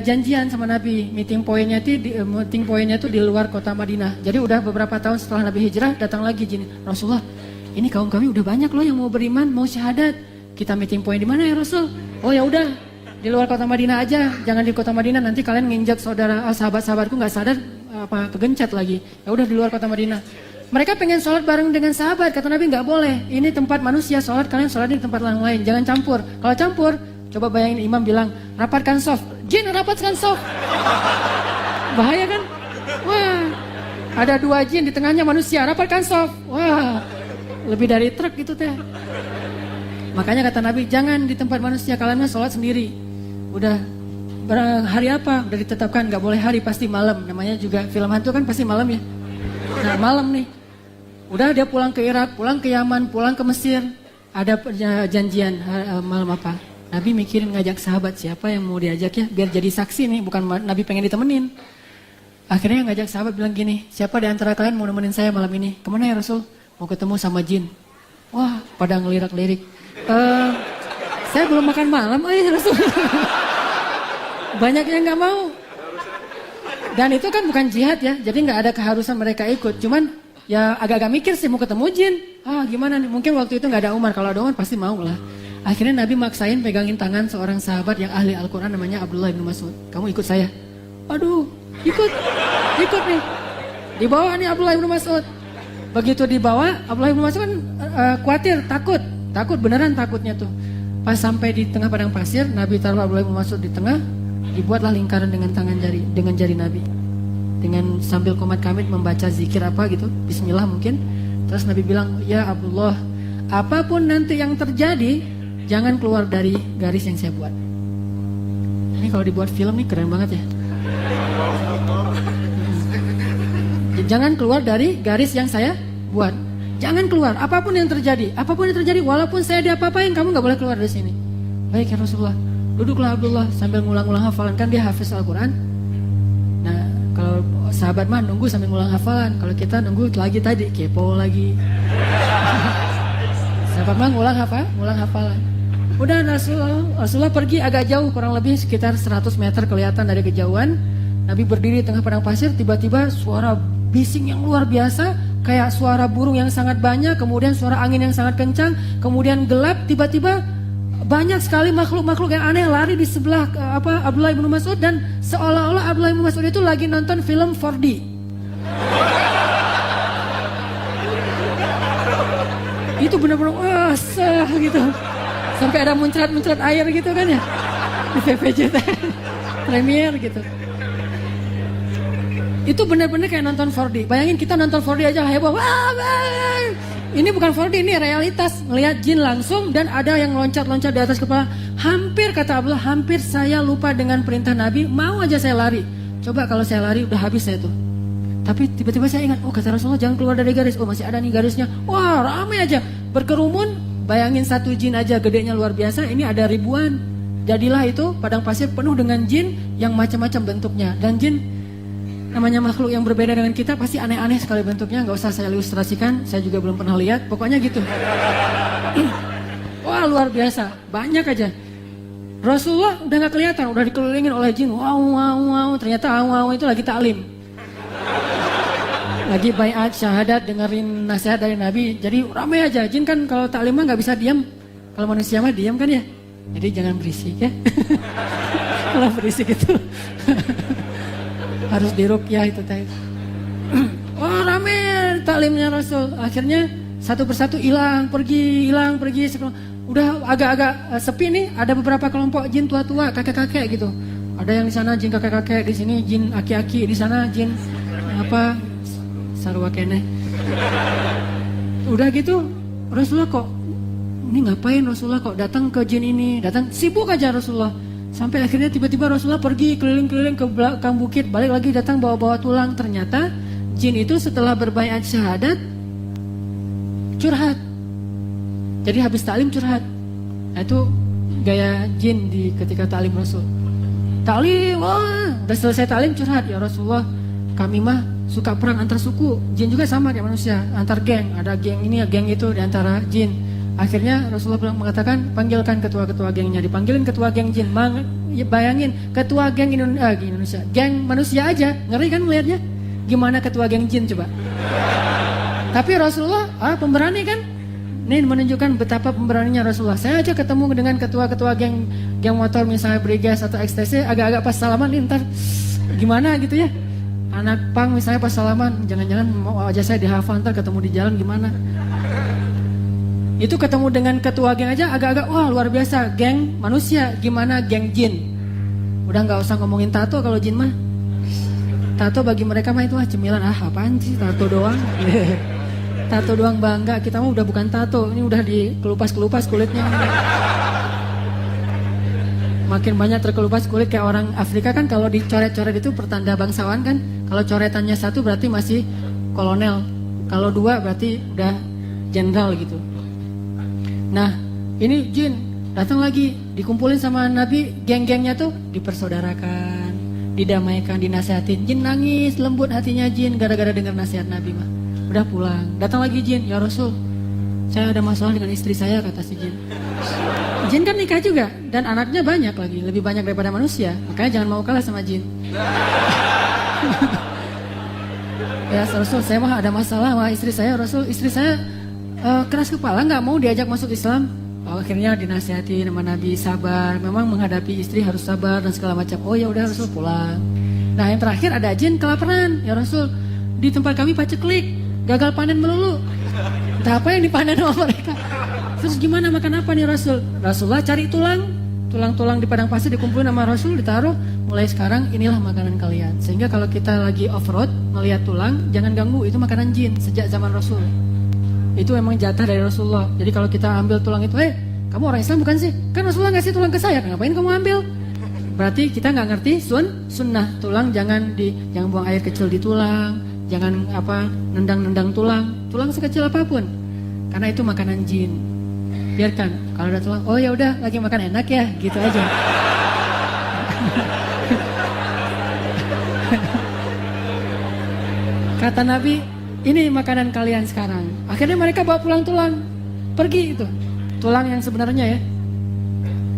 janjian sama Nabi. Meeting pointnya itu di luar kota Madinah. Jadi udah beberapa tahun setelah Nabi hijrah, datang lagi jin. Rasulullah, ini kaum kami udah banyak loh yang mau beriman, mau syahadat. Kita meeting point di mana ya Rasul? Oh ya udah, di luar kota Madinah aja. Jangan di kota Madinah, nanti kalian nginjak sahabat-sahabatku nggak sadar kegencet lagi. Ya udah di luar kota Madinah. Mereka pengen sholat bareng dengan sahabat. Kata Nabi nggak boleh. Ini tempat manusia sholat, kalian sholat di tempat yang lain. Jangan campur. Kalau campur, coba bayangin imam bilang, rapatkan soft. Jin rapatkan soft. Bahaya kan? Wah, ada 2 jin di tengahnya manusia, rapatkan soft. Wah, lebih dari truk gitu teh. Makanya kata Nabi, jangan di tempat manusia, kalian sholat sendiri. Udah hari apa? Udah ditetapkan, gak boleh hari, pasti malam. Namanya juga film hantu kan pasti malam ya. Nah malam nih, udah dia pulang ke Irak, pulang ke Yaman, pulang ke Mesir. Ada janjian malam apa? Nabi mikirin ngajak sahabat siapa yang mau diajak ya, biar jadi saksi nih, bukan Nabi pengen ditemenin. Akhirnya ngajak sahabat bilang gini, siapa di antara kalian mau nemenin saya malam ini? Kemana ya Rasul? Mau ketemu sama jin. Wah, pada ngelirik-lirik. Saya belum makan malam, Rasul. Banyak yang nggak mau. Dan itu kan bukan jihad ya, jadi nggak ada keharusan mereka ikut. Cuman ya agak-agak mikir sih mau ketemu jin. Gimana nih? Mungkin waktu itu nggak ada Umar. Kalau ada Umar pasti mau lah. Akhirnya Nabi maksain pegangin tangan seorang sahabat yang ahli Al-Quran namanya Abdullah bin Mas'ud. Kamu ikut saya. Aduh, ikut nih. Dibawa nih Abdullah bin Mas'ud. Begitu dibawa, Abdullah bin Mas'ud kan khawatir, takut beneran takutnya tuh. Pas sampai di tengah padang pasir, Nabi taruh Abdullah bin Mas'ud di tengah, dibuatlah lingkaran dengan jari Nabi. Dengan sambil qomat kamit membaca zikir apa gitu, bismillah mungkin. Terus Nabi bilang, ya Abdullah, apapun nanti yang terjadi, jangan keluar dari garis yang saya buat. Ini kalau dibuat film nih keren banget ya. Jangan keluar dari garis yang saya buat. Jangan keluar, apapun yang terjadi, walaupun saya diapa-apain, kamu nggak boleh keluar dari sini. Baik ya Rasulullah. Duduklah Abdullah sambil ngulang-ngulang hafalan, kan dia hafiz Al-Quran. Nah, kalau sahabat mah nunggu sambil ngulang hafalan, kalau kita nunggu lagi tadi kepo lagi. Sahabat mah ngulang hafalan. Udah Rasulullah pergi agak jauh, kurang lebih sekitar 100 meter kelihatan dari kejauhan. Nabi berdiri di tengah padang pasir, tiba-tiba suara bising yang luar biasa, kayak suara burung yang sangat banyak, kemudian suara angin yang sangat kencang, kemudian gelap, tiba-tiba banyak sekali makhluk-makhluk yang aneh lari di sebelah Abdullah bin Mas'ud, dan seolah-olah Abdullah bin Mas'ud itu lagi nonton film 4D. Itu benar-benar gitu. Sampai ada muncrat-muncrat air gitu kan ya. Di VVCT Premier gitu. Itu benar-benar kayak nonton 4D. Bayangin kita nonton 4D aja heboh. Ini bukan 4D, ini realitas. Ngelihat jin langsung dan ada yang loncat-loncat di atas kepala. Hampir, kata Abdullah, hampir saya lupa dengan perintah Nabi. Mau aja saya lari. Coba kalau saya lari udah habis saya tuh. Tapi tiba-tiba saya ingat, oh kata Rasulullah jangan keluar dari garis. Oh masih ada nih garisnya. Wah ramai aja. Berkerumun, bayangin satu jin aja gedenya luar biasa. Ini ada ribuan. Jadilah itu padang pasir penuh dengan jin yang macam-macam bentuknya. Dan jin namanya makhluk yang berbeda dengan kita pasti aneh-aneh sekali bentuknya. Gak usah saya ilustrasikan, saya juga belum pernah lihat. Pokoknya gitu. Wah luar biasa, banyak aja. Rasulullah udah gak kelihatan, udah dikelilingin oleh jin. Wow. Ternyata wow itu lagi taklim, lagi baiat syahadat, dengerin nasihat dari Nabi. Jadi ramai aja. Jin kan kalau taklim mah gak bisa diam. Kalau manusia mah diam kan ya. Jadi jangan berisik ya. Kalau berisik itu harus diruqyah itu tadi. Oh rame taklimnya Rasul. Akhirnya satu persatu hilang pergi. Udah agak-agak sepi nih. Ada beberapa kelompok jin tua-tua, kakek-kakek gitu. Ada yang di sana jin kakek-kakek, di sini jin aki-aki, di sana jin sarwa kene. Udah gitu Rasulullah kok ini ngapain Rasulullah kok datang ke jin ini, datang sibuk aja Rasulullah. Sampai akhirnya tiba-tiba Rasulullah pergi keliling-keliling ke belakang bukit, balik lagi datang bawa-bawa tulang. Ternyata jin itu setelah berbaiat syahadat curhat. Jadi habis taklim curhat. Nah, itu gaya jin di ketika taklim Rasul. Taklim, udah selesai taklim curhat, ya Rasulullah, kami mah suka perang antar suku. Jin juga sama kayak manusia, antar geng. Ada geng ini, geng itu di antara jin. Akhirnya Rasulullah mengatakan, panggilkan ketua-ketua gengnya. Dipanggilin ketua geng jin. Bayangin, ketua geng Indonesia, geng manusia aja, ngeri kan melihatnya. Gimana ketua geng jin coba. Tapi Rasulullah pemberani kan. Ini menunjukkan betapa pemberaninya Rasulullah. Saya aja ketemu dengan ketua-ketua geng motor misalnya Brigas atau XTC, agak-agak pas salaman nih, ntar gimana gitu ya. Anak pang misalnya pas salaman, jangan-jangan mau aja saya dihafal, ntar ketemu di jalan gimana. Itu ketemu dengan ketua geng aja agak-agak wah luar biasa. Geng manusia, gimana geng jin. Udah gak usah ngomongin tato kalau jin mah. Tato bagi mereka mah itu cemilan. Apaan sih tato doang. Tato doang bangga. Kita mah udah bukan tato, ini udah dikelupas-kelupas kulitnya. Makin banyak terkelupas kulit kayak orang Afrika kan. Kalau dicoret-coret itu pertanda bangsawan kan. Kalau coretannya satu berarti masih kolonel. Kalau dua berarti udah jenderal gitu. Nah ini jin datang lagi, dikumpulin sama Nabi, geng-gengnya tuh dipersaudarakan, didamaikan, dinasehatin. Jin nangis, lembut hatinya jin gara-gara dengar nasihat Nabi mah. Udah pulang, datang lagi jin, ya Rasul, saya ada masalah dengan istri saya, kata si jin. Jin kan nikah juga dan anaknya banyak lagi, lebih banyak daripada manusia. Makanya jangan mau kalah sama jin. Ya Rasul, saya mah ada masalah sama istri saya. Rasul, istri saya keras kepala, nggak mau diajak masuk Islam. Akhirnya dinasihati sama Nabi, sabar. Memang menghadapi istri harus sabar dan segala macam. Oh ya udah Rasul, pulang. Nah yang terakhir ada jin kelaparan. Ya Rasul, di tempat kami paceklik, gagal panen melulu. Entah apa yang dipanen sama mereka. Terus gimana, makan apa nih Rasul? Rasulullah cari tulang-tulang di padang pasir, dikumpulin sama Rasul, ditaruh. Mulai sekarang inilah makanan kalian. Sehingga kalau kita lagi off-road melihat tulang, jangan ganggu, itu makanan jin sejak zaman Rasul. Itu memang jatah dari Rasulullah. Jadi kalau kita ambil tulang itu, kamu orang Islam bukan sih? Kan Rasulullah ngasih tulang ke saya, ngapain kamu ambil? Berarti kita nggak ngerti sunnah. Tulang jangan buang air kecil di tulang, jangan nendang tulang sekecil apapun, karena itu makanan jin. Biarkan, kalau ada tulang, oh ya udah lagi makan enak ya, gitu aja. Kata Nabi, ini makanan kalian sekarang. Akhirnya mereka bawa pulang tulang, pergi itu. Tulang yang sebenarnya ya.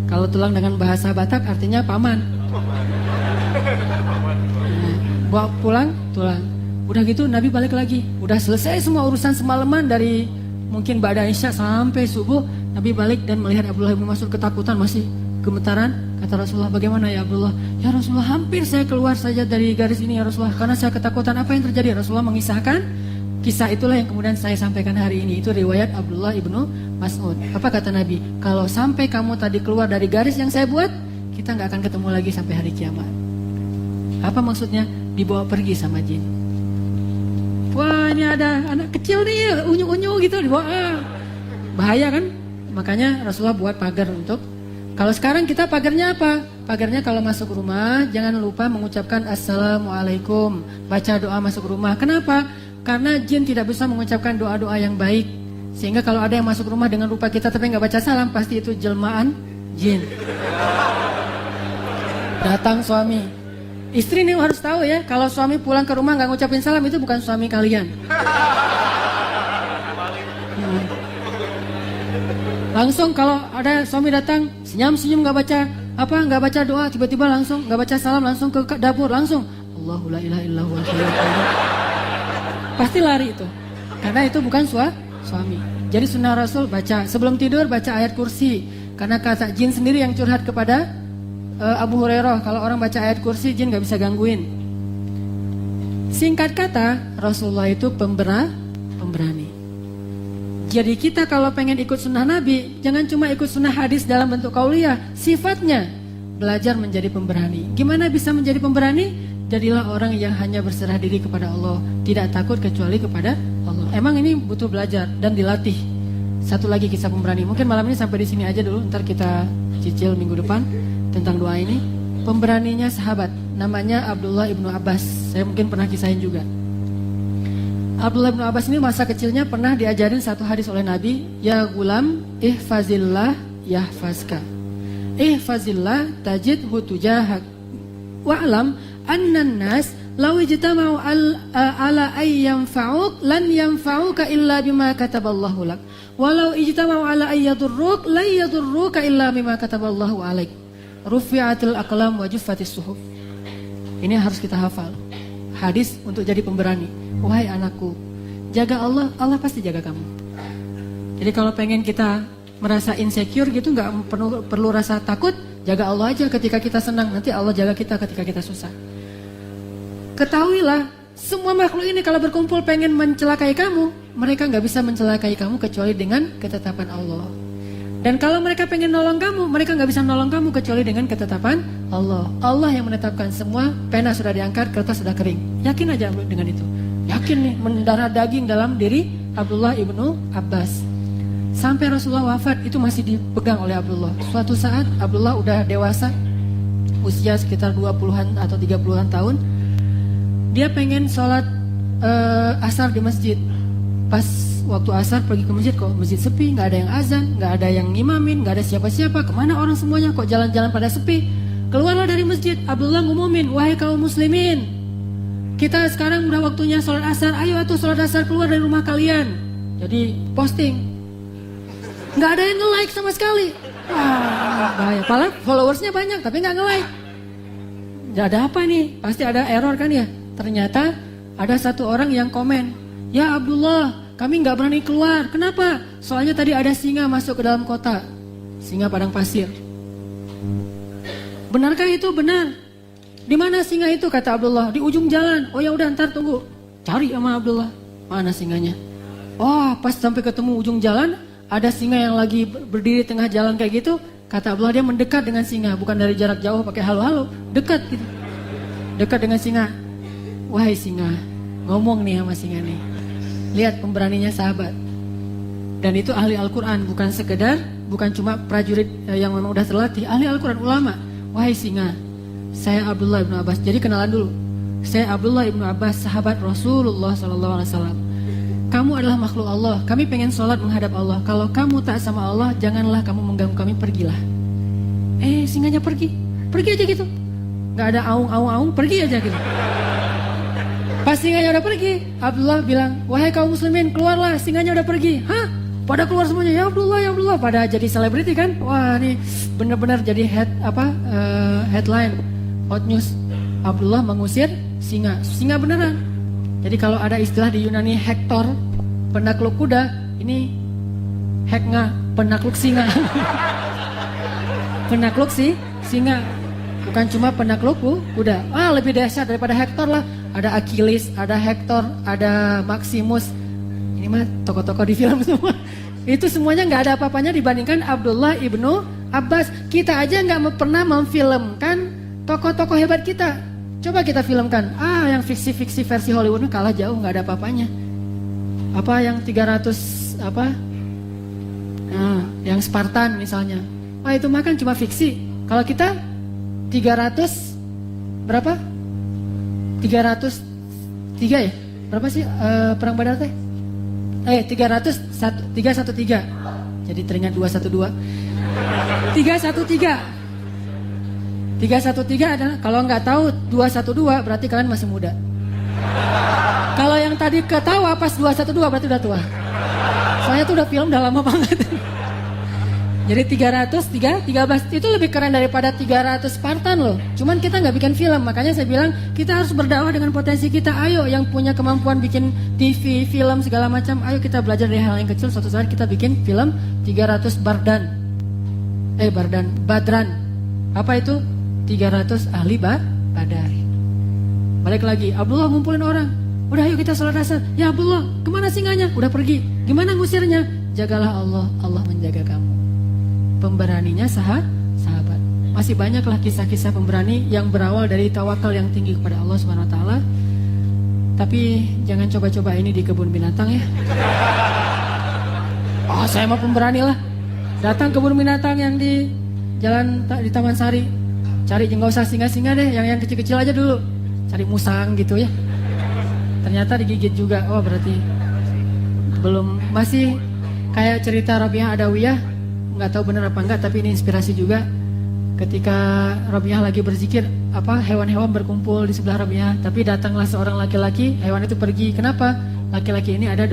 Kalau tulang dengan bahasa Batak artinya paman. Nah, bawa pulang tulang. Udah gitu Nabi balik lagi. Udah selesai semua urusan semalaman dari mungkin ba'da Isya sampai subuh. Nabi balik dan melihat Abdullah bin Mas'ud ketakutan, masih gemetaran. Kata Rasulullah, bagaimana ya Abdullah? Ya Rasulullah, hampir saya keluar saja dari garis ini ya Rasulullah, karena saya ketakutan. Apa yang terjadi? Rasulullah mengisahkan kisah itulah yang kemudian saya sampaikan hari ini. Itu riwayat Abdullah ibnu Mas'ud. Apa kata Nabi? Kalau sampai kamu tadi keluar dari garis yang saya buat, kita nggak akan ketemu lagi sampai hari kiamat. Apa maksudnya? Dibawa pergi sama jin. Wah, ini ada anak kecil nih, unyu-unyu gitu dibawa. Bahaya kan? Makanya Rasulullah buat pagar untuk. Kalau sekarang kita pagarnya apa? Pagarnya kalau masuk rumah jangan lupa mengucapkan Assalamualaikum, baca doa masuk rumah. Kenapa? Karena jin tidak bisa mengucapkan doa-doa yang baik. Sehingga kalau ada yang masuk rumah dengan rupa kita tapi nggak baca salam, pasti itu jelmaan jin. Datang suami, istri nih harus tahu ya, kalau suami pulang ke rumah nggak ngucapin salam, itu bukan suami kalian. Langsung kalau ada suami datang, senyum-senyum nggak baca doa, tiba-tiba langsung nggak baca salam, langsung ke dapur, langsung Allahu la ilaha illallah. Pasti lari itu, karena itu bukan suami. Jadi sunnah Rasul baca sebelum tidur, baca ayat kursi, karena kata jin sendiri yang curhat kepada Abu Hurairah, kalau orang baca ayat kursi jin nggak bisa gangguin. Singkat kata, Rasulullah itu pemberani. Jadi kita kalau pengen ikut sunnah Nabi, jangan cuma ikut sunnah hadis dalam bentuk qauliyah, sifatnya belajar menjadi pemberani. Gimana bisa menjadi pemberani? Jadilah orang yang hanya berserah diri kepada Allah, tidak takut kecuali kepada Allah. Emang ini butuh belajar dan dilatih. Satu lagi kisah pemberani. Mungkin malam ini sampai di sini aja dulu, ntar kita cicil minggu depan tentang doa ini. Pemberaninya sahabat, namanya Abdullah ibnu Abbas. Saya mungkin pernah kisahin juga. Abdullah bin Abbas ini masa kecilnya pernah diajarin satu hadis oleh Nabi, ya gulam ihfazillah yahfazka, ihfazillah tajidhu tujahak, wa'lam annan nas law ijtama'u ala ay yanfa'uk lan yanfa'uka illa bima kataballahu lak, walau ijtama'u ala ay yadurruk lan yadurruka illa bima kataballahu alaik, rufi'atil aqlam wa juffatis suhuf. Ini harus kita hafal. Hadis untuk jadi pemberani. Wahai anakku, jaga Allah, Allah pasti jaga kamu. Jadi kalau pengen kita merasa insecure gitu, nggak perlu rasa takut, jaga Allah aja ketika kita senang, nanti Allah jaga kita ketika kita susah. Ketahuilah, semua makhluk ini kalau berkumpul pengen mencelakai kamu, mereka nggak bisa mencelakai kamu kecuali dengan ketetapan Allah. Dan kalau mereka pengen nolong kamu, mereka nggak bisa nolong kamu kecuali dengan ketetapan Allah. Allah yang menetapkan semua, pena sudah diangkat, kertas sudah kering. Yakin aja dengan itu. Yakin nih, mendarah daging dalam diri Abdullah ibnu Abbas. Sampai Rasulullah wafat, itu masih dipegang oleh Abdullah. Suatu saat Abdullah udah dewasa, usia sekitar 20-an atau 30-an tahun. Dia pengen sholat asar di masjid. Pas waktu asar pergi ke masjid, kok masjid sepi, nggak ada yang azan, nggak ada yang ngimamin, nggak ada siapa-siapa. Kemana orang semuanya? Kok jalan-jalan pada sepi? Keluarlah dari masjid, Abdullah ngumumin, wahai kaum muslimin, kita sekarang udah waktunya sholat asar. Ayo atuh sholat asar, keluar dari rumah kalian. Jadi posting, nggak ada yang nge-like sama sekali. Wah, bahaya. Padahal followersnya banyak, tapi nggak nge-like. Nggak ada apa nih? Pasti ada error kan ya? Ternyata ada satu orang yang komen, ya Abdullah, kami nggak berani keluar. Kenapa? Soalnya tadi ada singa masuk ke dalam kota. Singa padang pasir. Benarkah itu? Benar. Di mana singa itu? Kata Abdullah. Di ujung jalan. Oh ya udah, ntar tunggu. Cari sama Abdullah. Mana singanya? Oh, pas sampai ketemu ujung jalan, ada singa yang lagi berdiri tengah jalan kayak gitu. Kata Abdullah, dia mendekat dengan singa, bukan dari jarak jauh pakai halo-halo, dekat gitu. Dekat dengan singa. Wahai singa, ngomong nih sama singa nih. Lihat pemberaninya sahabat. Dan itu ahli Al-Quran, bukan sekedar bukan cuma prajurit yang memang udah terlatih, ahli Al-Quran, ulama. Wahai singa, saya Abdullah ibnu Abbas. Jadi kenalan dulu. Saya Abdullah ibnu Abbas, sahabat Rasulullah SAW. Kamu adalah makhluk Allah. Kami pengen sholat menghadap Allah. Kalau kamu tak sama Allah, janganlah kamu mengganggu kami, pergilah. Singanya pergi aja gitu. Gak ada aung, pergi aja gitu. Pas singanya udah pergi, Abdullah bilang, wahai kaum muslimin, keluarlah, singanya udah pergi. Hah? Pada keluar semuanya, ya Abdullah, pada jadi selebriti kan? Wah, ini benar-benar jadi headline, hot news. Abdullah mengusir singa beneran. Jadi kalau ada istilah di Yunani Hektor, penakluk kuda, ini Heknga, penakluk singa. Penakluk singa, bukan cuma penakluk kuda. Lebih dahsyat daripada Hektor lah. Ada Achilles, ada Hektor, ada Maximus. Ini mah tokoh-tokoh di film semua. Itu semuanya nggak ada apa-apanya dibandingkan Abdullah ibnu Abbas. Kita aja nggak pernah memfilmkan tokoh-tokoh hebat kita. Coba kita filmkan. Yang fiksi-fiksi versi Hollywood kalah jauh, nggak ada apa-apanya. Apa yang 300 apa? Yang Spartan misalnya. Itu makan cuma fiksi. Kalau kita 300 berapa? 303 ya? Berapa sih perang Badar teh? 313. Jadi teringat 212. 313 adalah, kalau nggak tahu 212 berarti kalian masih muda. Kalau yang tadi ketawa pas 212 berarti udah tua. Soalnya tuh udah film udah lama banget. Jadi 13 itu lebih keren daripada 300 Spartan loh. Cuman kita nggak bikin film, makanya saya bilang kita harus berdakwah dengan potensi kita. Ayo yang punya kemampuan bikin TV, film segala macam, ayo kita belajar dari hal yang kecil. Suatu saat kita bikin film 300 Badran. Apa itu? 300 ahli Badar. Balik lagi, Abdullah ngumpulin orang. Udah ayo kita sholat asar. Ya Abdullah, kemana singanya? Udah pergi. Gimana ngusirnya? Jagalah Allah, Allah menjaga kamu. Pemberaninya sahabat. Masih banyaklah kisah-kisah pemberani yang berawal dari tawakal yang tinggi kepada Allah Subhanahu wa taala. Tapi jangan coba-coba ini di kebun binatang ya. Saya mau pemberani lah. Datang kebun binatang yang di jalan di Taman Sari. Cari nggak usah singa-singa deh, yang kecil-kecil aja dulu. Cari musang gitu ya. Ternyata digigit juga. Berarti belum, masih kayak cerita Rabi'ah Adawiyah. Nggak tahu benar apa enggak, tapi ini inspirasi juga. Ketika Rabi'ah lagi berzikir, hewan-hewan berkumpul di sebelah Rabi'ah, tapi datanglah seorang laki-laki, hewan itu pergi. Kenapa? Laki-laki ini ada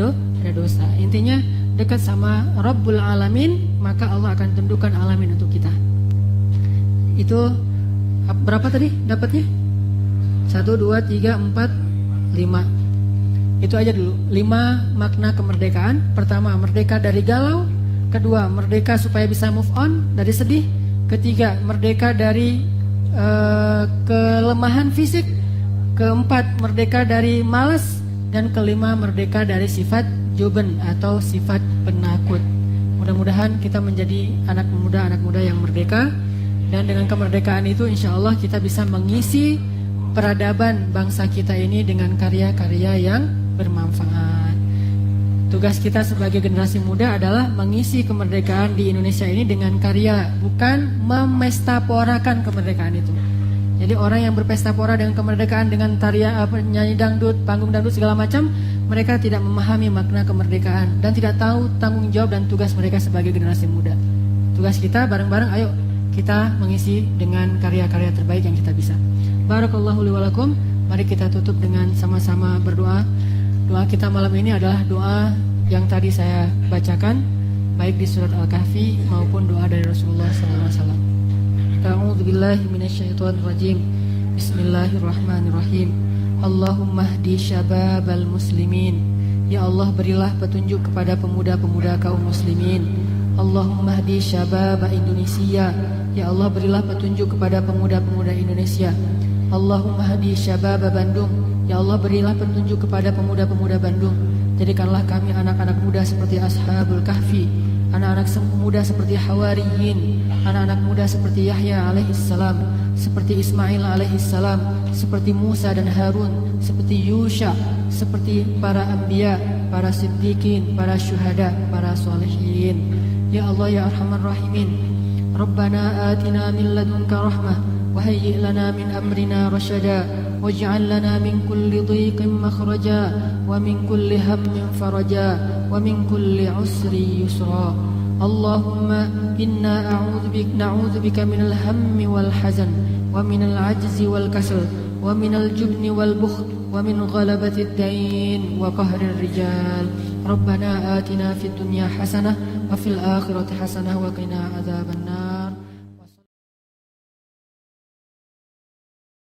dosa. Intinya dekat sama Rabbul Alamin, maka Allah akan tundukkan alamin untuk kita. Itu berapa tadi dapatnya? 1, 2, 3, 4, 5. Itu aja dulu. 5 makna kemerdekaan. Pertama, merdeka dari galau. Kedua, merdeka supaya bisa move on dari sedih. Ketiga, merdeka dari kelemahan fisik. Keempat, merdeka dari malas. Dan kelima, merdeka dari sifat juben atau sifat penakut. Mudah-mudahan kita menjadi anak muda yang merdeka. Dan dengan kemerdekaan itu insya Allah kita bisa mengisi peradaban bangsa kita ini dengan karya-karya yang bermanfaat. Tugas kita sebagai generasi muda adalah mengisi kemerdekaan di Indonesia ini dengan karya, bukan memestaporakan kemerdekaan itu. Jadi orang yang berpesta pora dengan kemerdekaan, dengan tarian, nyanyi dangdut, panggung dangdut segala macam, mereka tidak memahami makna kemerdekaan dan tidak tahu tanggung jawab dan tugas mereka sebagai generasi muda. Tugas kita bareng-bareng, ayo kita mengisi dengan karya-karya terbaik yang kita bisa. Barakallahu li wa lakum. Mari kita tutup dengan sama-sama berdoa. Doa kita malam ini adalah doa yang tadi saya bacakan, baik di surat Al-Kahfi maupun doa dari Rasulullah SAW. A'udzubillahi minasyaitonirrajim. Bismillahirrahmanirrahim. Allahumma hdi syababal muslimin. Ya Allah, berilah petunjuk kepada pemuda-pemuda kaum muslimin. Allahumma hdi syabab Indonesia. Ya Allah, berilah petunjuk kepada pemuda-pemuda Indonesia. Allahumma hdi syabab Bandung. Ya Allah, berilah petunjuk kepada pemuda-pemuda Bandung. Jadikanlah kami anak-anak muda seperti Ashabul Kahfi, anak-anak muda seperti Hawariyin, anak-anak muda seperti Yahya alaihissalam, seperti Ismail alaihissalam, seperti Musa dan Harun, seperti Yusha, seperti para anbiya, para siddiqin, para syuhada, para solehin. Ya Allah ya Arhamar Rahimin. Rabbana atina min ladunka rahmah wa hayyi' lana min amrina rasyada waj'al lana min kulli dhiqin makhraja wa min kulli hammin faraja wa min kulli usri yusra. Allahumma inna na'udzu bika minal hammi wal hazan wa minal ajzi wal kasal wa minal jubni wal bukhl wa min ghalabati ad-dain wa qahrir rijal. Rabbana atina fid dunya hasanah wa fil akhirati hasanah wa qina adzabannar.